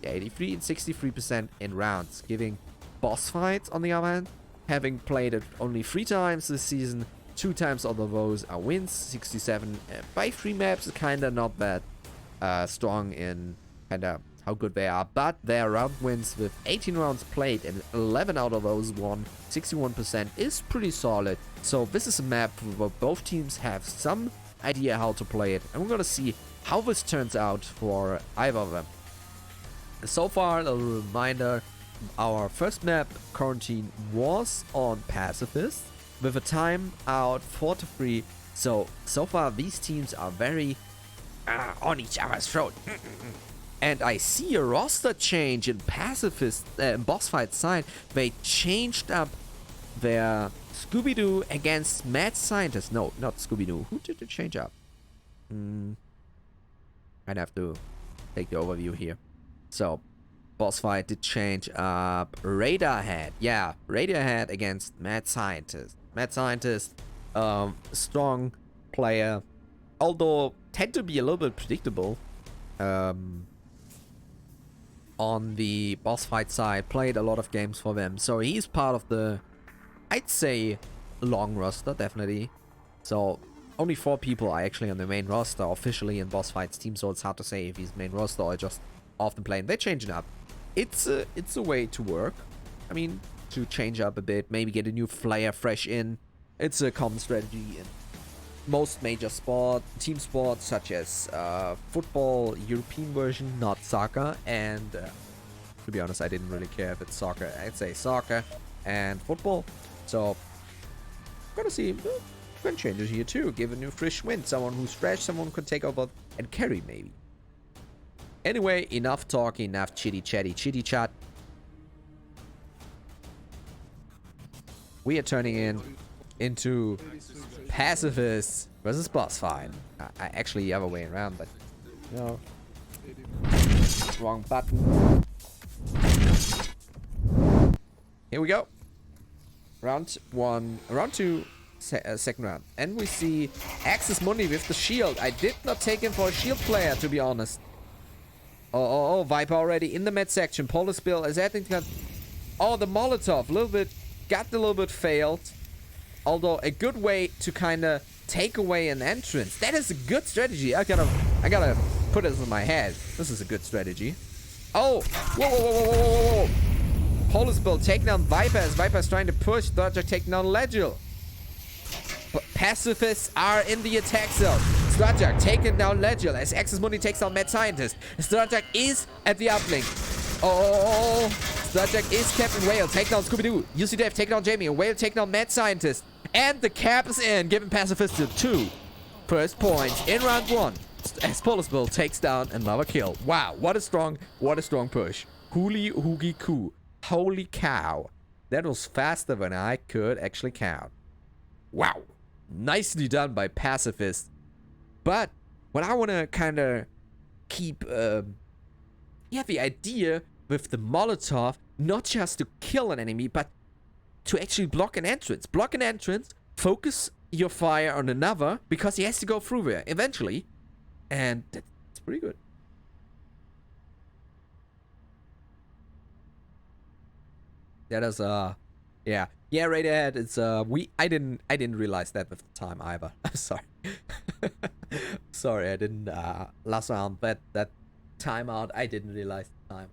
and 63% in rounds, giving Bossfight on the other hand, having played it only 3 times this season, 2 times out of those are wins, 67 by 3 maps is kinda not that strong in kinda how good they are, but their round wins with 18 rounds played and 11 out of those won, 61% is pretty solid. So this is a map where both teams have some idea how to play it, and we're gonna see how this turns out for either of them. So far, a reminder, our first map, Quarantine, was on Pacifist with a time out 4-3. So far these teams are very on each other's throat. And I see a roster change in Pacifist, Bossfight side. They changed up their Scooby-Doo against Mad Scientist. No, not Scooby-Doo. Who did it change up? I'd have to take the overview here. So, Bossfight did change up Radarhead. Yeah, Radarhead against Mad Scientist. Mad Scientist, strong player, although tend to be a little bit predictable. On the Bossfight side, played a lot of games for them, so he's part of the, I'd say, long roster, definitely. So only 4 people are actually on the main roster officially in Bossfight's team, so it's hard to say if he's main roster or just often playing. They're changing up. It's a way to work. I mean, to change up a bit, maybe get a new player fresh in. It's a common strategy in most major team sports, such as football, European version, not soccer, and to be honest, I didn't really care if it's soccer. I'd say soccer and football. So, gonna see good changes here too. Give a new fresh wind, someone who's fresh, someone could take over and carry maybe. Anyway, enough talking, enough chitty chat. We are turning into Pacifists versus Bossfight. Actually, the other way around, but no. Wrong button. Here we go. Round 2, second round. And we see Axis Mundi with the shield. I did not take him for a shield player, to be honest. Oh, Viper already in the mid section. Polar Spill is adding. Oh, the Molotov. Got a little bit failed. Although a good way to kind of take away an entrance. That is a good strategy. I gotta put this in my head. This is a good strategy. Oh, whoa. Polar Spill taking down Viper as Viper's trying to push. Dodger taking down Legil. Pacifists are in the attack zone. Strajak taking down Legil as Axis Mundi takes down Mad Scientist. Strajak is at the uplink. Oh, Strajak is Captain Whale, take down Scooby-Doo. UC Dev take down Jamie. Whale take down Mad Scientist. And the cap is in, giving Pacifists 2 first points in round 1. As Polar Spill takes down another kill. Wow, what a strong push. Hooly hoogie coo. Holy cow. That was faster than I could actually count. Wow. Nicely done by Pacifists. But But I want to kind of keep the idea with the Molotov, not just to kill an enemy, but to actually block an entrance. Block an entrance, focus your fire on another, because he has to go through there eventually. And that's pretty good. That is yeah, right ahead. It's I didn't realize that with the time either. I'm sorry. Sorry, I didn't last round that timeout. I didn't realize the time.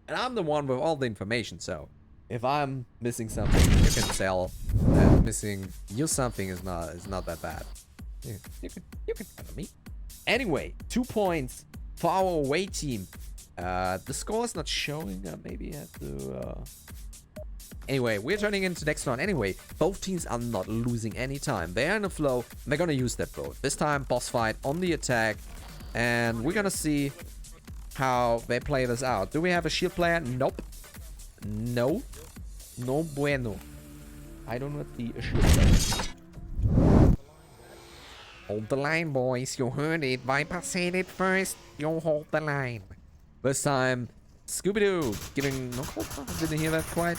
And I'm the one with all the information, so if I'm missing something, you can tell that missing you something is not that bad. You can cover me. Anyway, 2 points for our away team. The score is not showing. Maybe I have to. Anyway, we're turning into next round. Anyway, both teams are not losing any time. They're in the flow. And they're gonna use that boat. This time, boss fight on the attack, and we're gonna see how they play this out. Do we have a shield player? Nope. No. No bueno. I do not see a shield player. Hold the line, boys. You heard it. Viper said it first. You hold the line. This time, Scooby-Doo giving no cold. Didn't hear that quite.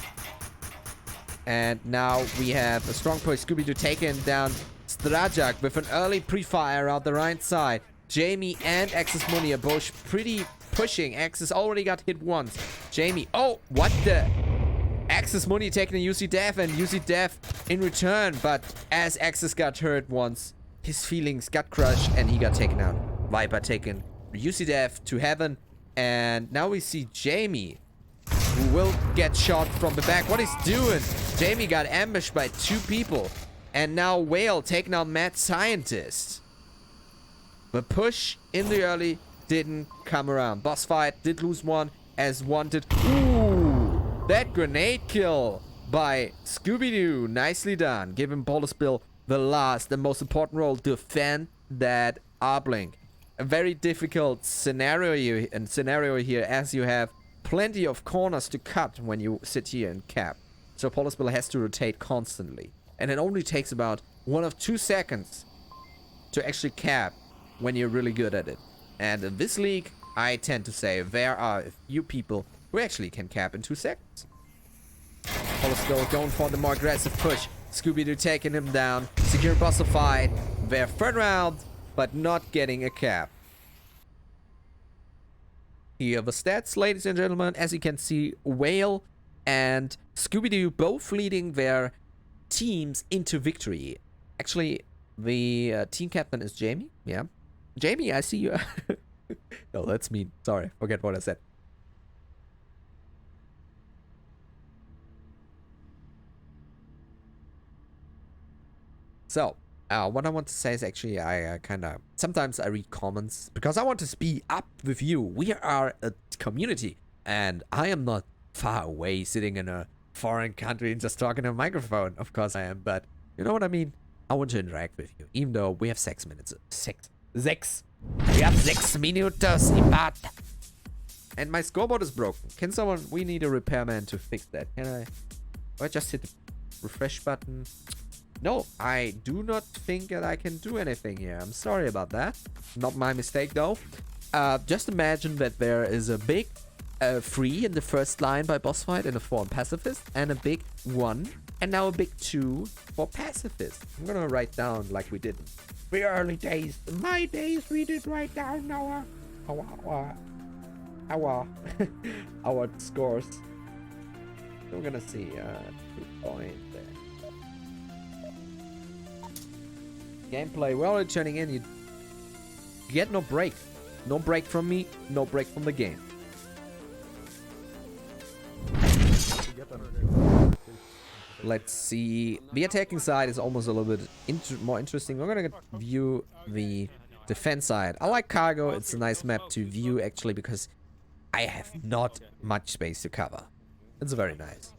And now we have a strong push. Scooby-Doo taking down Strajak with an early pre-fire out the right side. Jamie and Axis Money are both pretty pushing. Axis already got hit once. Jamie, oh, what the? Axis Money taking a UC Death, and UC Death in return. But as Axis got hurt once, his feelings got crushed and he got taken out. Viper taking UC Death to heaven. And now we see Jamie, who will get shot from the back. What he's doing? Jamie got ambushed by 2 people. And now Whale taking out Mad Scientist. The push in the early didn't come around. Boss fight did lose one as wanted. Ooh, that grenade kill by Scooby-Doo. Nicely done. Giving Bolus Bill the last and most important role, defend that uplink. A very difficult scenario here, as you have plenty of corners to cut when you sit here and cap. So Polus Bill has to rotate constantly. And it only takes about 1 or 2 seconds to actually cap when you're really good at it. And in this league, I tend to say there are a few people who actually can cap in 2 seconds. Polus Bill going for the more aggressive push. Scooby-Doo taking him down. Secure Bossfight. Their third round, but not getting a cap. Here are the stats, ladies and gentlemen. As you can see, Whale and Scooby-Doo both leading their teams into victory. Actually, the team captain is Jamie. Yeah. Jamie, I see you. No, that's me. Sorry, forget what I said. So, what I want to say is actually I sometimes I read comments because I want to speed up with you. We are a community and I am not far away sitting in a foreign country and just talking to a microphone. Of course I am, but you know what I mean? I want to interact with you, even though we have 6 minutes. We have 6 minutes in bad. And my scoreboard is broken. Can someone, we need a repairman to fix that. Can I? Or just hit the refresh button. No, I do not think that I can do anything here. I'm sorry about that. Not my mistake, though. Just imagine that there is a big 3 in the first line by Bossfight and a 4 on Pacifist, and a big 1, and now a big 2 for Pacifist. I'm gonna write down like we did in the early days. In my days, we did write down our scores. We're gonna see 2 points there. Gameplay, we're already turning in. You get no break. No break from me, no break from the game. Let's see. The attacking side is almost a little bit more interesting. We're gonna view the defense side. I like Cargo. It's a nice map to view, actually, because I have not much space to cover. It's very nice.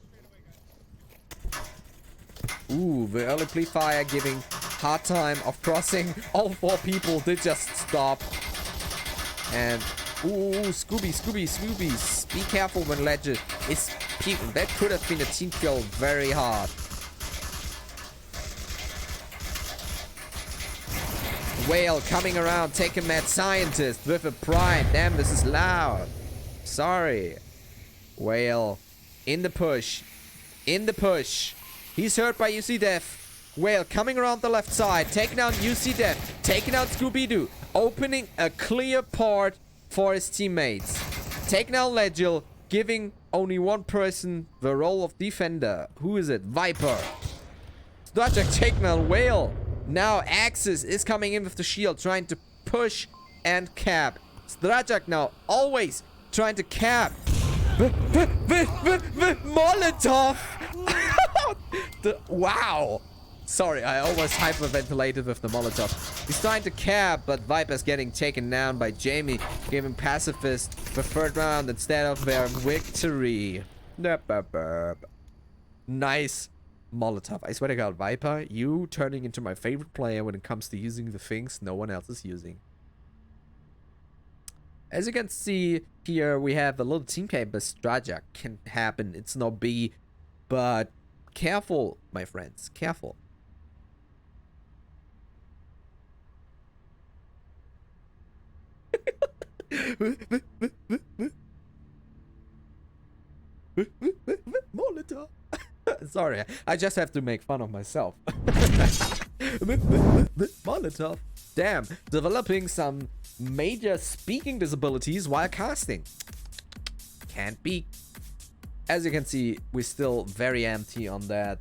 Ooh, the early pre-fire giving hard time of crossing. All 4 people did just stop. And ooh, Scoobies. Be careful when ledges. It's people. That could have been a team kill very hard. Whale coming around, taking Mad Scientist with a prime. Damn, this is loud. Sorry. Whale in the push. In the push. He's hurt by UC Def. Whale coming around the left side, taking out UC Def, taking out Scooby-Doo, opening a clear port for his teammates. Taking out Legil, giving only one person the role of defender. Who is it? Viper. Strajak taking out Whale. Now Axis is coming in with the shield, trying to push and cap. Strajak now always trying to cap. Molotov! Wow! Sorry, I almost hyperventilated with the Molotov. He's trying to cap, but Viper's getting taken down by Jamie, giving Pacifist the third round instead of their victory. Nice Molotov. I swear to God, Viper, you turning into my favorite player when it comes to using the things no one else is using. As you can see here, we have a little team camp, but Strajak can happen. It's no B, but careful, my friends, careful. Molotov. Sorry, I just have to make fun of myself. Molotov. Damn, developing some major speaking disabilities while casting. Can't be. As you can see, we're still very empty on that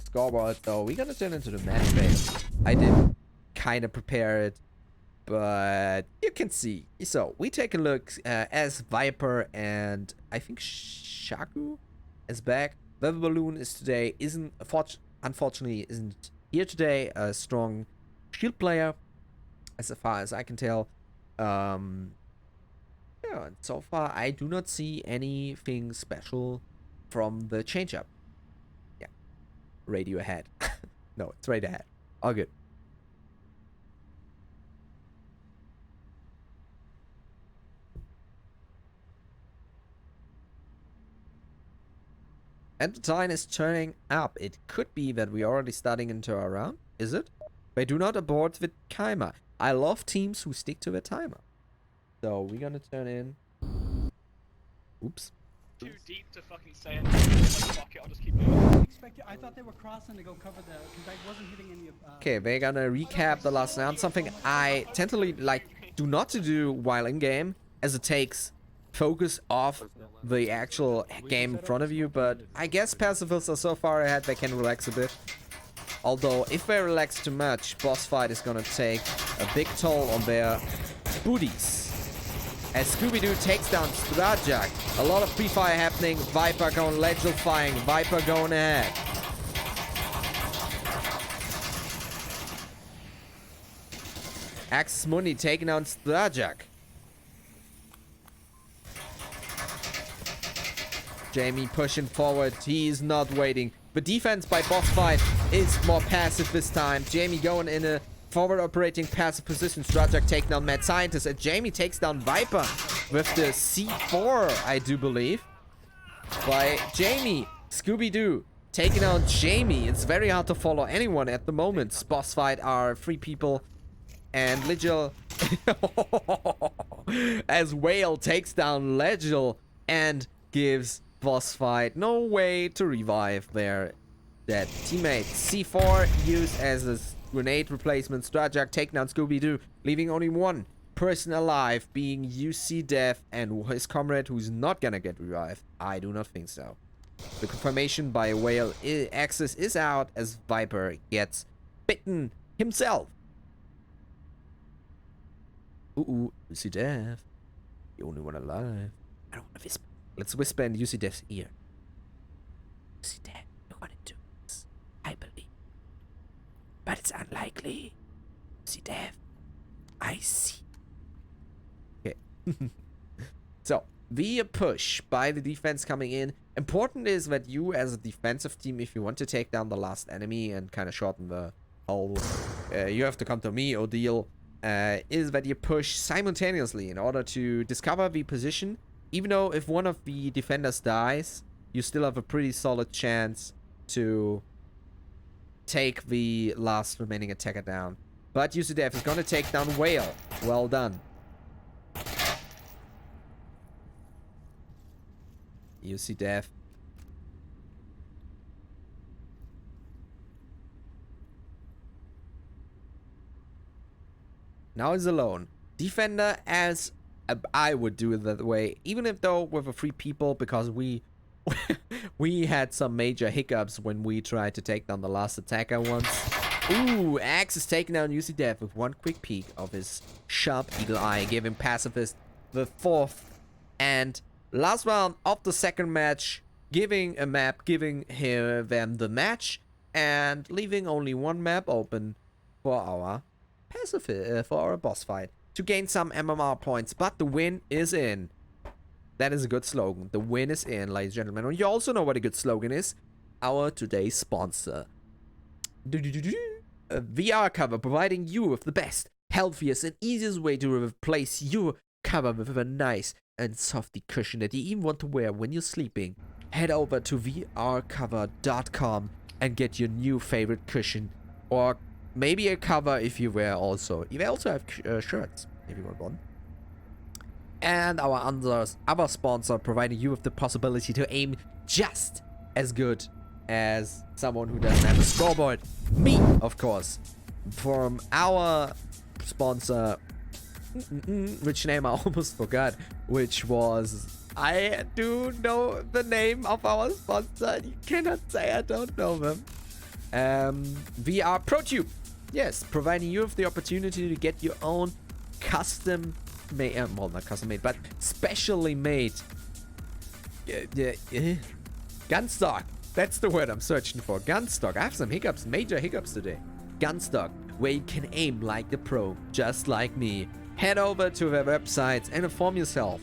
scoreboard, though. We're gonna turn into the match phase. I did kind of prepare it, but you can see. So we take a look as Viper and I think Shaku is back. The Balloon is today unfortunately isn't here today. A strong shield player, as far as I can tell. Yeah, and so far I do not see anything special from the change-up. Yeah, radio ahead. No, it's right ahead. All good. And the time is turning up. It could be that we're already starting into our round. Is it? They do not abort with timer. I love teams who stick to their timer. So we're gonna turn in. Oops. Too deep to fucking say anything. Fuck it, I'll just keep moving. I thought they were crossing to go cover the, because I wasn't hitting any of. Okay, we're gonna recap the last round. Something I tentatively do not to do while in game, as it takes focus off the actual game in front of you. But I guess Pacifists are so far ahead they can relax a bit. Although if they relax too much, Bossfight is gonna take a big toll on their booties. As Scooby-Doo takes down Strajak, a lot of pre-fire happening. Viper going legil firing, Viper going ahead. Axis Mundi taking down Strajak. Jamie pushing forward, he's not waiting. The defense by Bossfight is more passive this time. Jamie going in a forward operating passive position. Strajak taking down Mad Scientist. And Jamie takes down Viper with the C4, I do believe. By Jamie. Scooby-Doo taking out Jamie. It's very hard to follow anyone at the moment. Bossfight are 3 people. And Legil as Whale takes down Legil and gives Bossfight no way to revive their dead teammate. C4 used as a grenade replacement. Strajak taking down Scooby-Doo, leaving only one person alive, being UC Death and his comrade who's not gonna get revived. I do not think so. The confirmation by Whale Axis is out as Viper gets bitten himself. Ooh, UC Death. The only one alive. I don't want to whisper. Let's whisper in UC Death's ear. UC Death, you're gonna do this. I believe. But it's unlikely. UC Death, I see. Okay. So, the push by the defense coming in. Important is that you as a defensive team, if you want to take down the last enemy and kind of shorten the whole, you have to come to me, Odile, is that you push simultaneously in order to discover the position. Even though if one of the defenders dies, you still have a pretty solid chance to take the last remaining attacker down. But UCDF is gonna take down Whale. Well done. UCDF. Now he's alone. Defender, as I would do it that way, even if though with a 3 people, because we had some major hiccups when we tried to take down the last attacker once. Ooh, Axe is taking down UCDF with one quick peek of his sharp eagle eye, giving Pacifist the 4th and last round of the second match, giving a map, giving them the match, and leaving only one map open for our Pacifist, for our boss fight, to gain some MMR points, but the win is in. That is a good slogan. The win is in, ladies and gentlemen. And you also know what a good slogan is. Our today's sponsor. A VR cover, providing you with the best, healthiest, and easiest way to replace your cover with a nice and softy cushion that you even want to wear when you're sleeping. Head over to vrcover.com and get your new favorite cushion, or maybe a cover if you wear also. You also have shirts if you want one. And our other sponsor, providing you with the possibility to aim just as good as someone who doesn't have a scoreboard. Me, of course. From our sponsor, which name I almost forgot, which was... I do know the name of our sponsor. You cannot say I don't know them. VR ProTube. Yes, providing you with the opportunity to get your own custom made, well, not custom made, but specially made gun stock. That's the word I'm searching for. Gun stock. I have some hiccups, major hiccups today. Gun stock, where you can aim like a pro, just like me. Head over to their websites and inform yourself.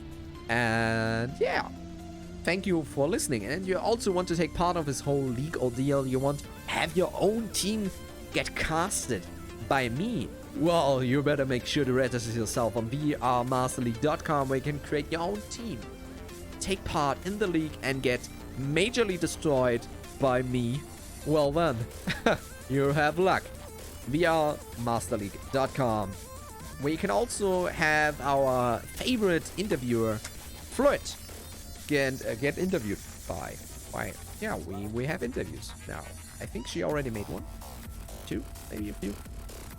And yeah, thank you for listening. And you also want to take part of this whole league ordeal. You want to have your own team get casted by me. Well, you better make sure to register yourself on VRMasterLeague.com, where you can create your own team, take part in the league, and get majorly destroyed by me. Well then, you have luck. VRMasterLeague.com, where you can also have our favorite interviewer, Floyd, get interviewed by. Why? Yeah, we have interviews now. I think she already made one, 2, maybe a few.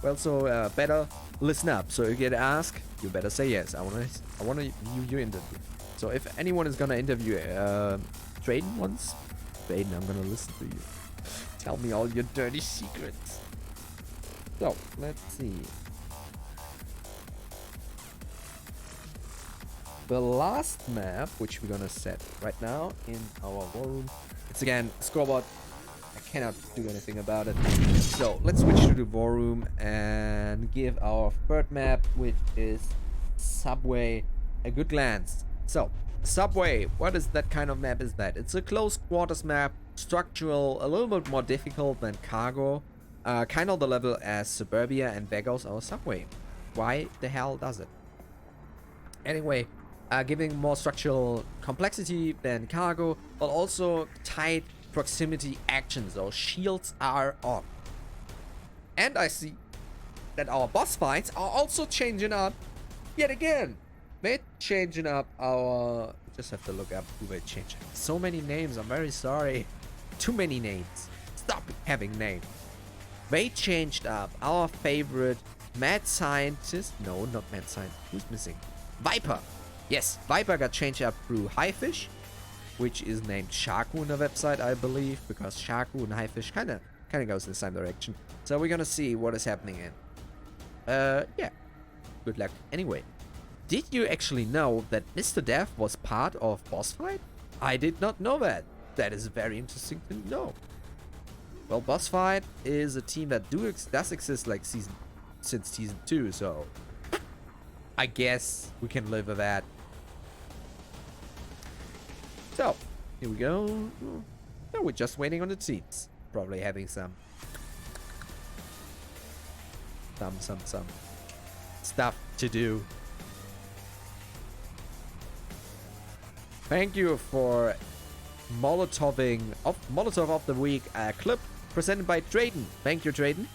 Well, so better listen up. So you get asked, you better say yes. I wanna you interview. So if anyone is gonna interview Drayden once, Drayden, I'm gonna listen to you. Tell me all your dirty secrets. So let's see. The last map, which we're gonna set right now in our war room. It's again scoreboard. I cannot do anything about it. So let's switch to the war room and give our third map, which is Subway, a good glance. So Subway, what is that kind of map? Is that it's a close quarters map, structural, a little bit more difficult than Cargo, kind of the level as Suburbia and Vegas or Subway. Why the hell does it? Anyway, giving more structural complexity than Cargo, but also tight proximity action, so shields are on. And I see that our boss fights are also changing up yet again. They're changing up our... Just have to look up who they changed. So many names, I'm very sorry. Too many names. Stop having names. They changed up our favorite mad scientist. No, not mad scientist. Who's missing? Viper. Yes, Viper got changed up through Highfish, which is named Shaku on the website, I believe, because Shaku and Highfish kind of goes in the same direction. So we're gonna see what is happening in. Yeah. Good luck. Anyway, did you actually know that Mr. Death was part of Bossfight? I did not know that. That is very interesting to know. Well, Bossfight is a team that does exist like since season 2, so I guess we can live with that. So, here we go. No, we're just waiting on the teams. Probably having some stuff to do. Thank you for Molotov of the Week clip presented by Drayden. Thank you, Drayden.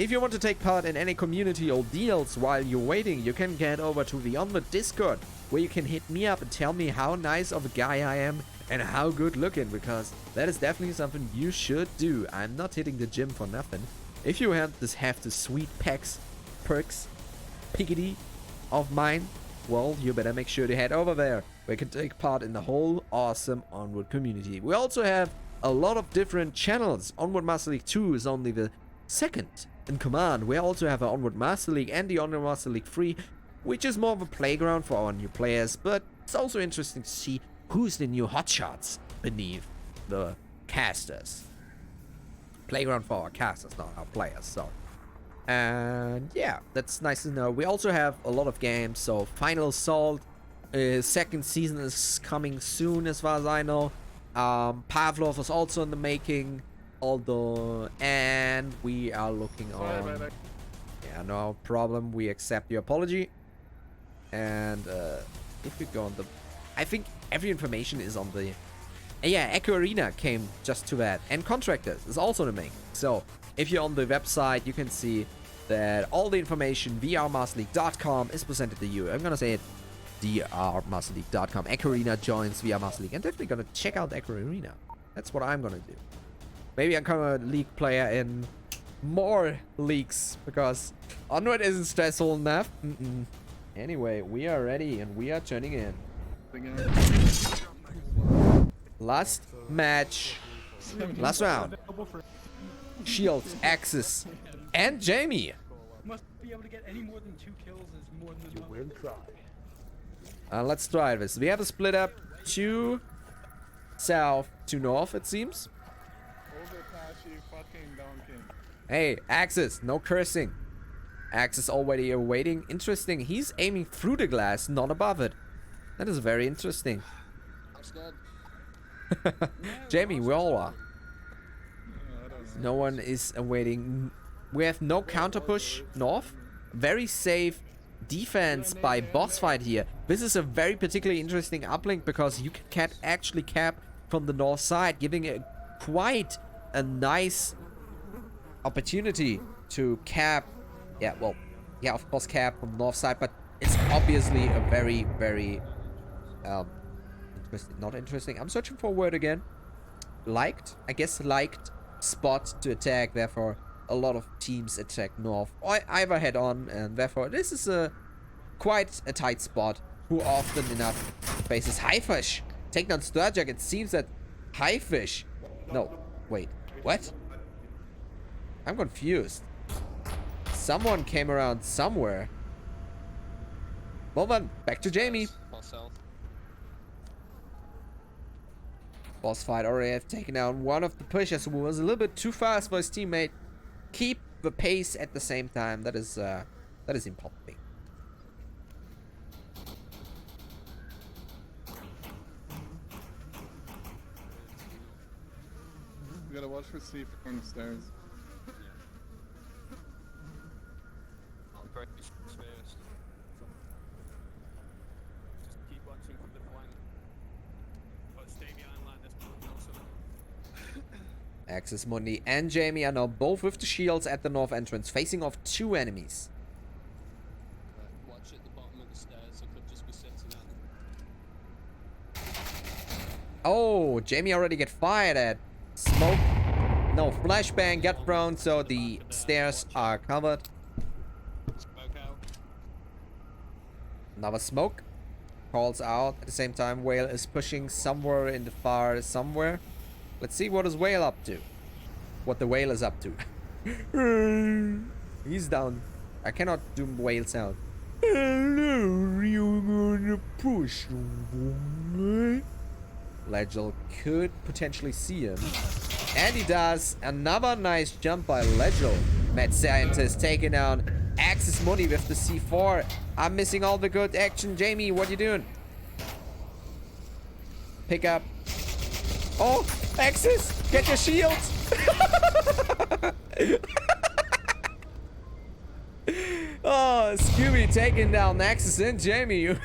If you want to take part in any community or deals while you're waiting, you can get over to the Onward Discord, where you can hit me up and tell me how nice of a guy I am and how good looking, because that is definitely something you should do. I'm not hitting the gym for nothing. If you have the sweet perks, piggity of mine, well, you better make sure to head over there, where you can take part in the whole awesome Onward community. We also have a lot of different channels. Onward Master League 2 is only the second in command. We also have an Onward Master League and the Onward Master League 3, which is more of a playground for our new players, but it's also interesting to see who's the new hotshots beneath the casters. Playground for our casters, not our players, sorry. And yeah, that's nice to know. We also have a lot of games, so Final Assault, second season is coming soon as far as I know. Pavlov is also in the making, although, and we are looking on... Yeah, no problem, we accept your apology. And if we go on the... I think every information is on the... Yeah, Echo Arena came just to that. And Contractors is also the main. So, if you're on the website, you can see that all the information, VRMasterLeague.com, is presented to you. I'm gonna say it, VRMasterLeague.com. Echo Arena joins VR Master League. I'm definitely gonna check out Echo Arena. That's what I'm gonna do. Maybe I'm gonna league player in more leagues, because Onward isn't stressful enough. Anyway, we are ready and we are turning in. Last match, last round. Shields, Axis, and Jamie. Must be able to get any more than 2 kills is more than enough. Let's try this. We have a split up to south to north, it seems. Overpass, you fucking donkey. Hey, Axis, no cursing. Axis already awaiting. Interesting. He's aiming through the glass, not above it. That is very interesting. I'm scared. Jamie, we all are. No one is awaiting. We have no counter push north. Very safe defense by Bossfight here. This is a very particularly interesting uplink, because you can actually cap from the north side, giving it quite a nice opportunity to cap. Yeah, well, yeah, of course cap from the north side, but it's obviously a very, very interesting, not interesting. I'm searching for a word again. Liked, I guess liked spot to attack, therefore a lot of teams attack north or either head on, and therefore this is a quite a tight spot. Who often enough faces Highfish take down Sturgeon. It seems that Highfish, no, wait, what? I'm confused. Someone came around somewhere. Well then, back to Jamie. Bossfight already have taken down one of the pushers who was a little bit too fast for his teammate. Keep the pace at the same time. That is important. You gotta watch for C from the stairs. Just keep watching for the flank. But stay behind line, there's no Axis Mundi and Jamie are now both with the shields at the north entrance, facing off 2 enemies. Watch at the bottom of the stairs, it could just be sitting at. Oh, Jamie already get fired at. Smoke. No, flashbang got thrown, so the stairs are covered. Smoke out. Another smoke. Calls out. At the same time, Whale is pushing somewhere in the far somewhere. Let's see what is Whale up to. What the Whale is up to. He's down. I cannot do Whale sound. Hello, you gonna push? Legel could potentially see him. And he does. Another nice jump by Legel. Mad Scientist taking down Axis Money with the C4. I'm missing all the good action. Jamie, what you doing? Pick up. Oh, Axis, get your shields. Oh, Scooby taking down Axis and Jamie.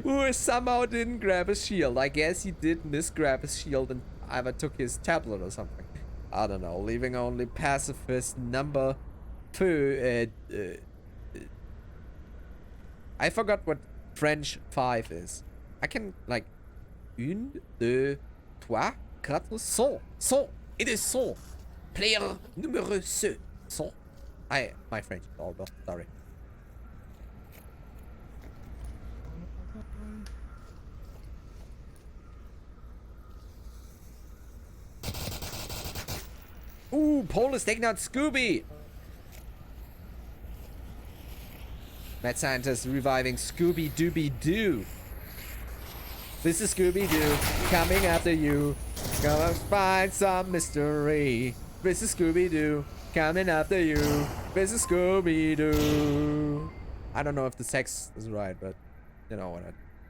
Who somehow didn't grab a shield. I guess he did misgrab his shield and either took his tablet or something. I don't know. Leaving only Pacifist number feu, I forgot what French 5 is. I can, like, une, deux, trois, quatre, cent. Cent. It is cent. Player numéro cent. Cent. My French is horrible. Sorry. Ooh, Pole is taking out Scooby. Mad Scientist reviving Scooby Dooby Doo. This is Scooby Doo coming after you. Gonna find some mystery. This is Scooby Doo coming after you. This is Scooby Doo. I don't know if the text is right, but you know what?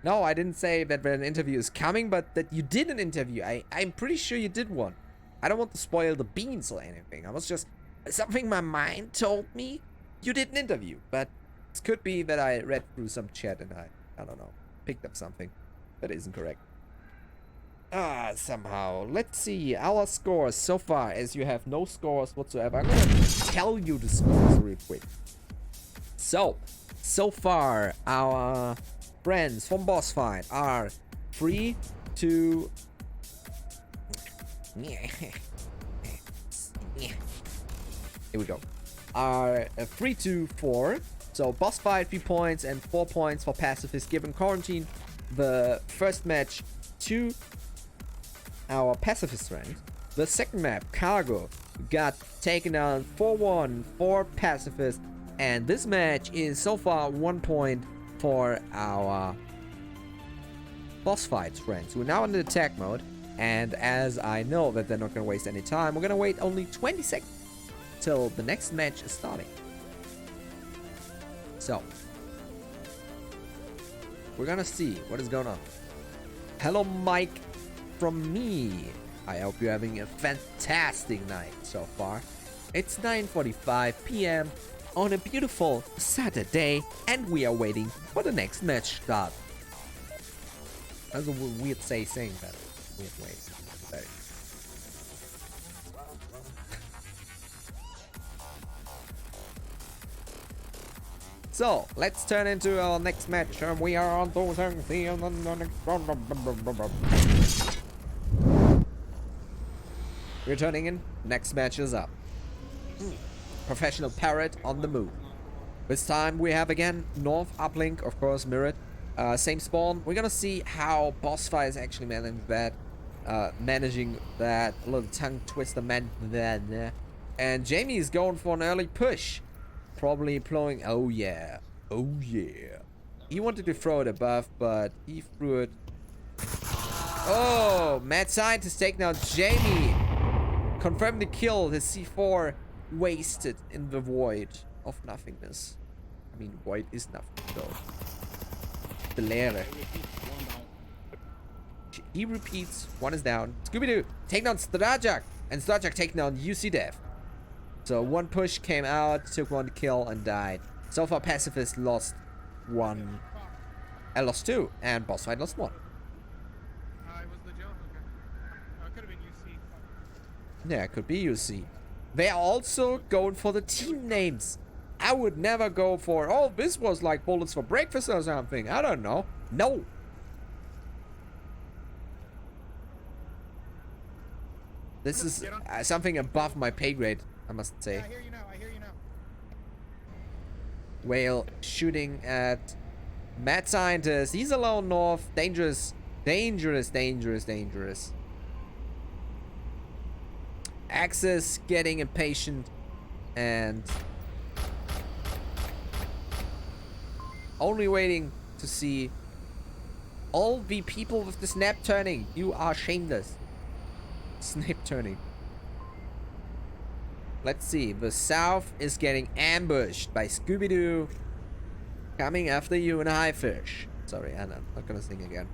No, I didn't say that an interview is coming, but that you did an interview. I'm pretty sure you did one. I don't want to spoil the beans or anything. I was just something my mind told me. You did an interview, but it could be that I read through some chat and I don't know, picked up something that isn't correct. Somehow. Let's see our scores so far, as you have no scores whatsoever. I'm gonna tell you the scores real quick. So far our friends from Bossfight are 3 to here we go. Are 3 to 4. So Bossfight 3 points and 4 points for Pacifists given quarantine. The first match to our Pacifist friend. The second map, Cargo, got taken down 4-1 for Pacifists. And this match is so far 1 point for our Bossfight friends. We're now in the attack mode. And as I know that they're not going to waste any time, we're going to wait only 20 seconds till the next match is starting. So, we're going to see what is going on. Hello, Mike, from me. I hope you're having a fantastic night so far. It's 9:45 p.m. on a beautiful Saturday, and we are waiting for the next match start. That's a weird saying that. Wait. So, let's turn into our next match. We are on those We're turning in. Next match is up. Professional Parrot on the move. This time we have again North Uplink, of course, mirrored. Same spawn. We're gonna see how Bossfight is actually managing that little tongue twister and Jamie is going for an early push, probably blowing. Oh yeah, he wanted to throw it above, but he threw it. Oh, Mad Scientist taking out Jamie, confirmed the kill. His C4 wasted in the void of nothingness. I mean, void is nothing though. The Leere. He repeats, one is down. Scooby-Doo taking down Strajak, and Strajak taking down UC Dev. So one push came out, took one kill, and died. So far, Pacifist lost one. Lost 2, and Bossfight lost 1. It was the Jones, okay. It could have been UC. Yeah, it could be UC. They are also going for the team names. I would never go for, oh, this was like bullets for breakfast or something. I don't know. No. This is something above my pay grade, I must say. Yeah, I hear you now. Whale shooting at Mad Scientist. He's alone north. Dangerous. Axis getting impatient and only waiting to see all the people with the snap turning. You are shameless. Snap turning. Let's see. The south is getting ambushed by Scooby-Doo coming after you in a high fish. Sorry, I'm not gonna sing again.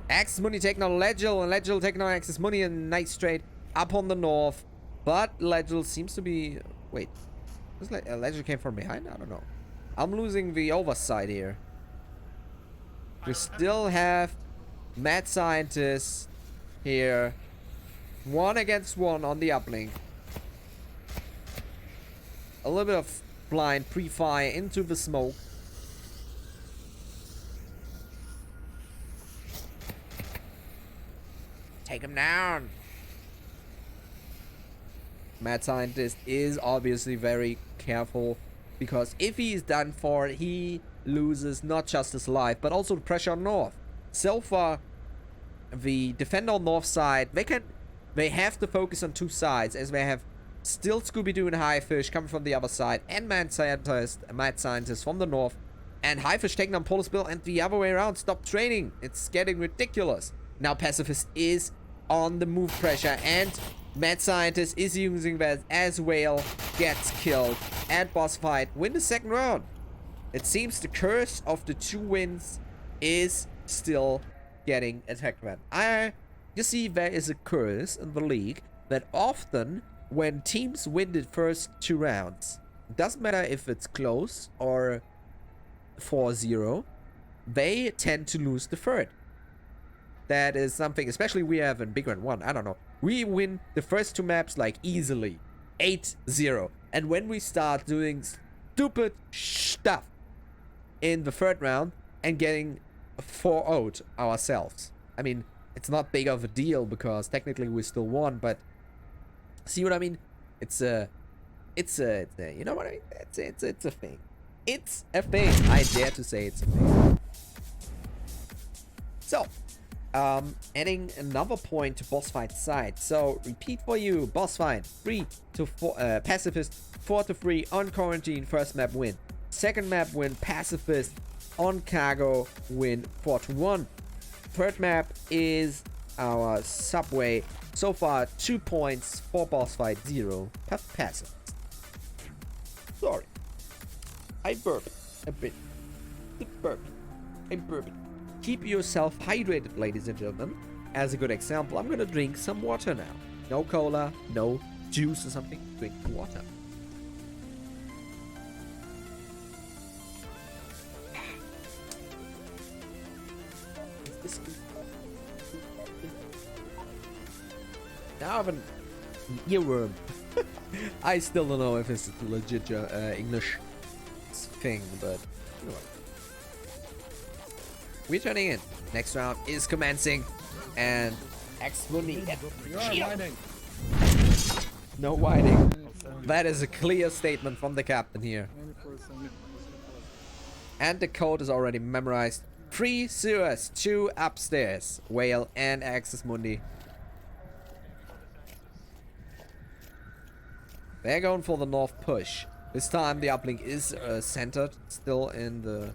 Axis Money taking on Legil, and Legil taking on Axis Money, and nice trade up on the north. But Legil seems to be... Wait. Legil came from behind? I don't know. I'm losing the oversight here. We still have Mad Scientist here 1 against 1 on the uplink. A little bit of blind pre-fire into the smoke. Take him down. Mad Scientist is obviously very careful, because if he is done for, he loses not just his life, but also the pressure on north. So far, the defender on north side, they have to focus on 2 sides, as they have still Scooby-Doo and Highfish coming from the other side, and Mad Scientist from the north, and Highfish taking on Polar Spill, and the other way around. Stop training. It's getting ridiculous. Now Pacifist is on the move pressure, and Mad Scientist is using that as Whale gets killed, and Bossfight win the second round. It seems the curse of the 2 wins is still getting attacked. You see, there is a curse in the league that often when teams win the first 2 rounds, it doesn't matter if it's close or 4-0, they tend to lose the third. That is something, especially we have in Big Run 1, I don't know. We win the first 2 maps like easily, 8-0. And when we start doing stupid stuff in the third round and getting 4-0'd ourselves. I mean, it's not big of a deal because technically we still won, but see what I mean? It's a you know what I mean? It's a thing. It's a thing. I dare to say it's a thing. So, adding another point to Bossfight's side. So, repeat for you. Bossfight 3-4, Pacifist 4-3 on Quarantine. First map win. Second map win, Pacifist on Cargo win 4-1. Third map is our Subway. So far, 2 points for Bossfight, 0 Pacifist. Sorry. I burped a bit. I burped. Keep yourself hydrated, ladies and gentlemen. As a good example, I'm gonna drink some water now. No cola, no juice or something. Drink water. Now I have an earworm. I still don't know if it's a legit English thing, but anyway. We're turning in. Next round is commencing, and X-Money. No whining. That is a clear statement from the captain here. And the code is already memorized. 3 sewers, 2 upstairs. Whale and Axis Mundi. They're going for the north push. This time the uplink is centered still in the,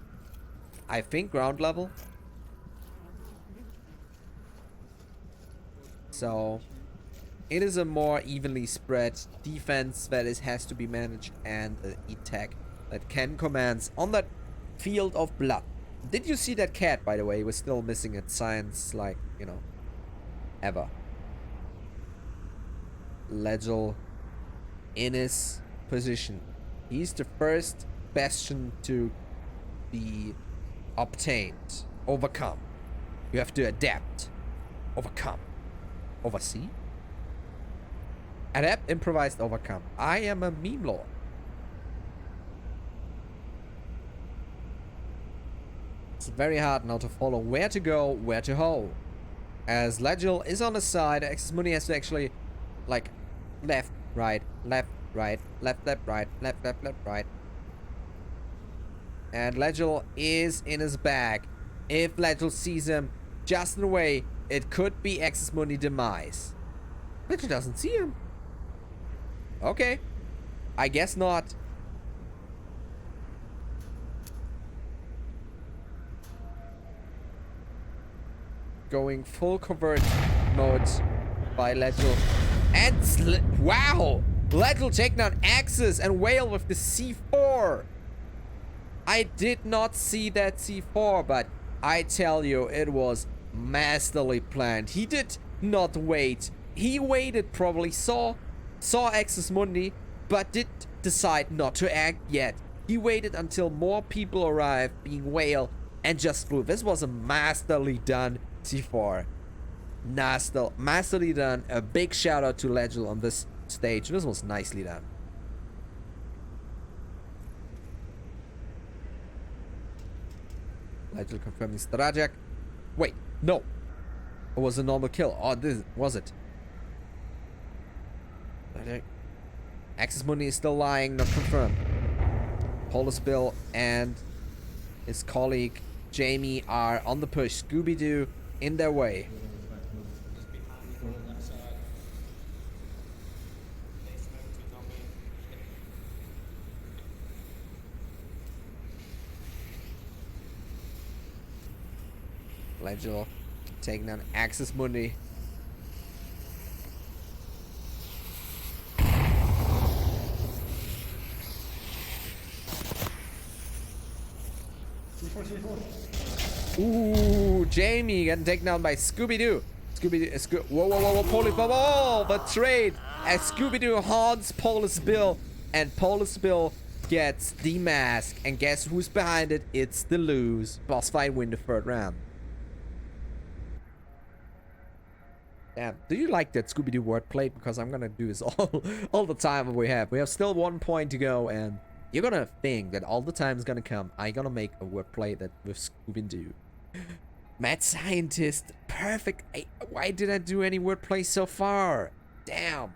I think, ground level. So it is a more evenly spread defense that has to be managed, and the attack that can commands on that field of blood. Did you see that cat, by the way? He was still missing its science, like, you know, ever. Legel in his position. He's the first bastion to be obtained. Overcome. You have to adapt. Overcome. Oversee? Adapt, improvised, overcome. I am a meme lord. It's very hard now to follow where to go, where to hold. As Legel is on the side, Axis Money has to actually, like, left, right, left, right, left, left, right, left, left, left, right. And Legel is in his bag. If Legel sees him just in the way, it could be Axis Money demise. Legel doesn't see him. Okay. I guess not. Going full covert mode by Legel. And wow! Legel taking down Axis and Whale with the C4. I did not see that C4, but I tell you, it was masterly planned. He did not wait. He waited, probably saw Axis Mundi, but did decide not to act yet. He waited until more people arrived, being Whale, and just flew. This was a masterly done C4. Masterly done. A big shout out to Legil on this stage. This was nicely done. Legil confirming Strajak. Wait, no. It was a normal kill. Oh, this was it. Axis Mundi is still lying, not confirmed. Polar Bill and his colleague Jamie are on the push. Scooby-Doo in their way. Just behind you on that side. They smoking on me. Legil taking down Axis Mundi. Ooh, Jamie getting taken down by Scooby-Doo. Scooby-Doo, whoa, Police Bill, oh, the trade as Scooby-Doo haunts Polis Bill, and Polis Bill gets demasked, and guess who's behind it? It's the lose. Bossfight win the 3rd round. Damn, do you like that Scooby-Doo wordplay? Because I'm gonna do this all the time we have. We have still 1 point to go, and you're gonna think that all the time is gonna come. I'm gonna make a wordplay that with Scooby-Doo. Mad Scientist, perfect. Why did I do any wordplay so far? Damn.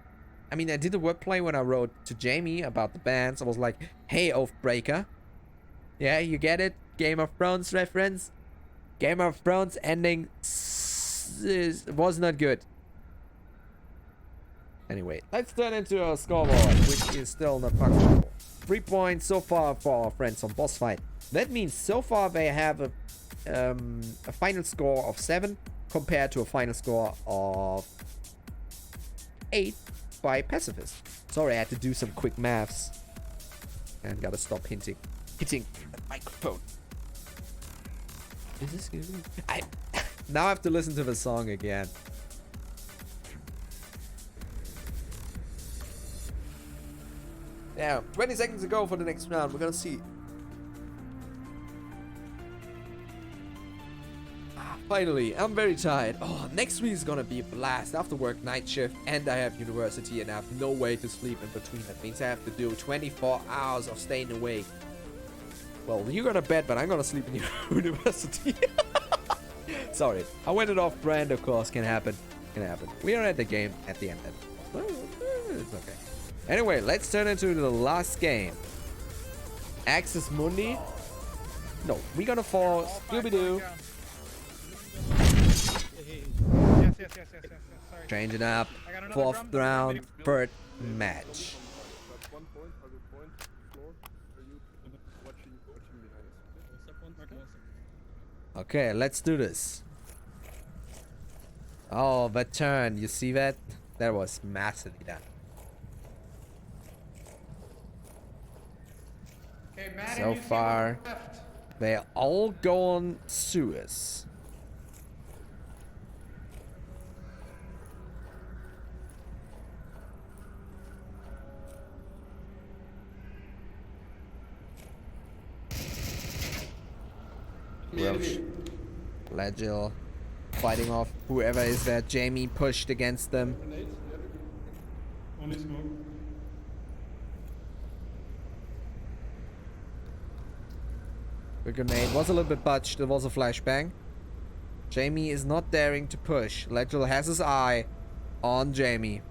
I mean, I did the wordplay when I wrote to Jamie about the bands. I was like, hey, Oathbreaker. Yeah, you get it? Game of Thrones reference? Game of Thrones ending was not good. Anyway, let's turn into a scoreboard, which is still not functional. 3 points so far for our friends on Bossfight. That means so far they have a final score of 7 compared to a final score of 8 by Pacifists. Sorry, I had to do some quick maths and gotta stop hitting the microphone. Is this good? Now I have to listen to the song again. Yeah, 20 seconds to go for the next round. We're gonna see. Finally, I'm very tired. Oh, next week is gonna be a blast. After work, night shift, and I have university, and I have no way to sleep in between. That means I have to do 24 hours of staying awake. Well, you're gonna bet, but I'm gonna sleep in university. Sorry, I went it off brand, of course. Can happen. Can happen. We are at the game at the end. It's okay. Anyway, let's turn into the last game. Axis Mundi. No, we're gonna fall Scooby-Doo. Yes. Sorry. Changing up. I got another 4th drum. round, 3rd match. That's 1 point, other point, floor. Are you watching behind us? Okay, let's do this. Oh, the turn. You see that? That was massively done. Okay, Matt, So far, they're all going sewers. Roche, Legil, fighting off whoever is there. Jamie pushed against them. Only smoke. The grenade was a little bit botched. There was a flashbang. Jamie is not daring to push. Legil has his eye on Jamie.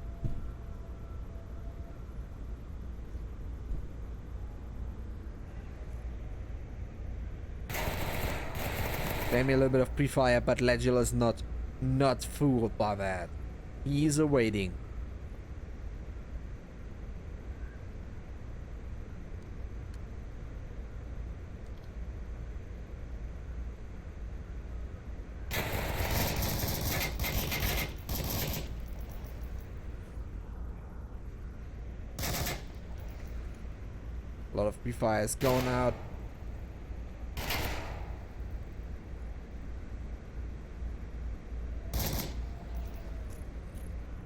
Jamie a little bit of pre-fire, but Legil is not fooled by that. He's awaiting. A lot of pre-fires going out.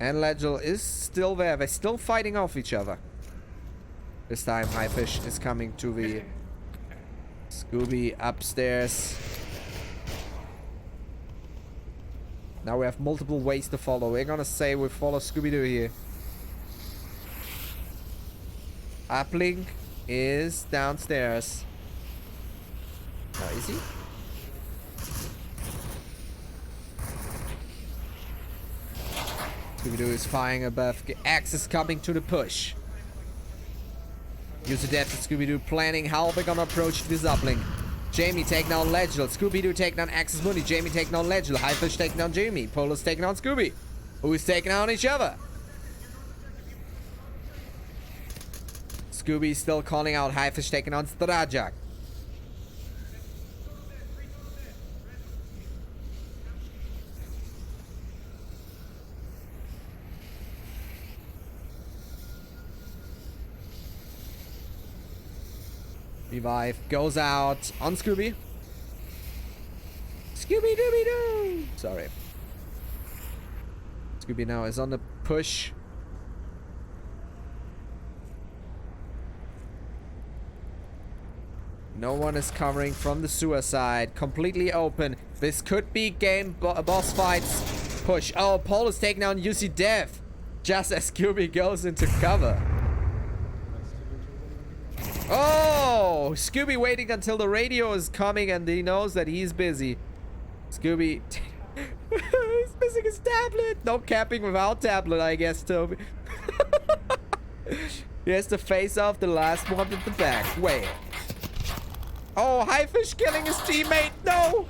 And Legil is still there. They're still fighting off each other. This time Highfish is coming to the Scooby upstairs. Now we have multiple ways to follow. We're gonna say we follow Scooby-Doo here. Uplink is downstairs. Oh, is he? Scooby-Doo is firing above. Axe is coming to the push. User death to Scooby-Doo planning how they're gonna approach this uplink. Jamie taking down Legil. Scooby-Doo taking down Axe's Mundi. Jamie taking down Legil. Highfish taking down Jamie. Polar's taking down Scooby. Who's taking down each other? Scooby still calling out Highfish taking down Strajak. Revive goes out on Scooby. Scooby-Dooby-Doo! Sorry. Scooby now is on the push. No one is covering from the suicide. Completely open. This could be game boss fights. Push. Oh, Paul is taking down UC Dev. Just as Scooby goes into cover. Oh, Scooby waiting until the radio is coming and he knows that he's busy. Scooby, he's missing his tablet. No capping without tablet, I guess, Toby. He has to face off the last one at the back. Wait. Oh, Highfish killing his teammate. No.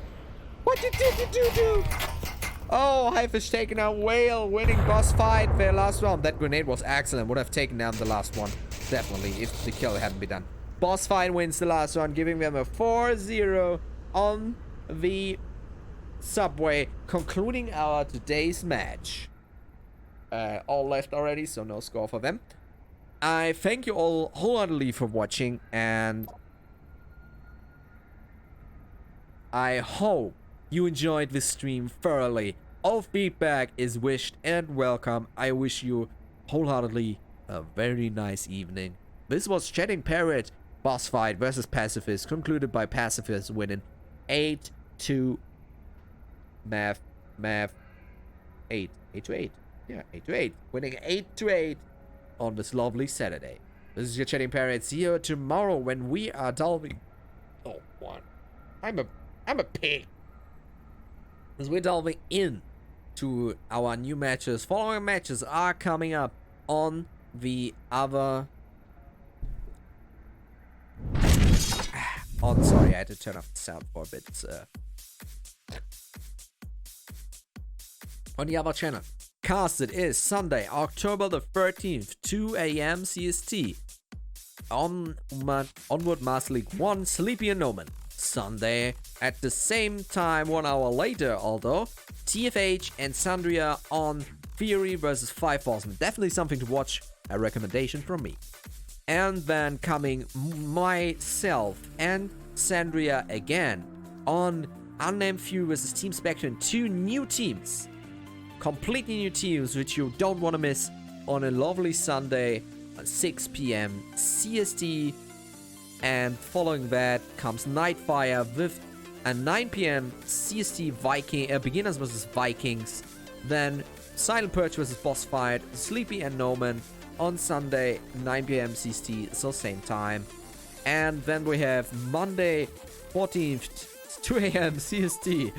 What did you do? Oh, Highfish taking out Whale, winning boss fight their last round. That grenade was excellent. Would have taken down the last one. Definitely, if the kill hadn't been done. Boss fight wins the last round, giving them a 4-0 on the subway, concluding our today's match. All left already, so no score for them. I thank you all wholeheartedly for watching, and I hope you enjoyed this stream thoroughly. All feedback is wished and welcome. I wish you wholeheartedly a very nice evening. This was Chatting Parrot boss fight versus Pacifists, concluded by Pacifists winning 8-2 math 8 to 8. Yeah, 8 to 8. Winning 8 to 8 on this lovely Saturday. This is your Chatting Parrot. See you tomorrow when we are delving. Oh, one. I'm a pig. As we're delving in to our new matches. Following matches are coming up on the other. Sorry, I had to turn off the sound for a bit. On the other channel. Casted is Sunday, October the 13th, 2 a.m. CST. Onward Master League 1, Sleepy and Noman. Sunday, at the same time, 1 hour later, although, TFH and Sandria on Theory versus 5 Horsemen. Definitely something to watch, a recommendation from me. And then coming myself and Sandria again on Unnamed Fury versus Team Spectrum. 2 new teams. Completely new teams which you don't want to miss on a lovely Sunday at 6 p.m. CST. And following that comes Nightfire with a 9 p.m. CST Beginners versus Vikings. Then Silent Purge versus Boss Fight, Sleepy and Noman on Sunday, 9 p.m. CST, so same time. And then we have Monday, 14th, 2 a.m. CST,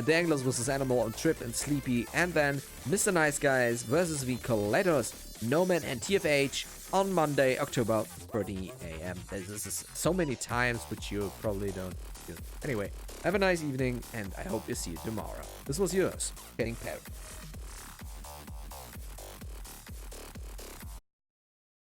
Danglers versus Animal on Trip and Sleepy. And then Mr. Nice Guys versus the Collators, Noman and TFH on Monday, October 30 a.m. This is so many times, which you probably don't do. Anyway, have a nice evening, and I hope to see you tomorrow. This was yours, Getting Parrot.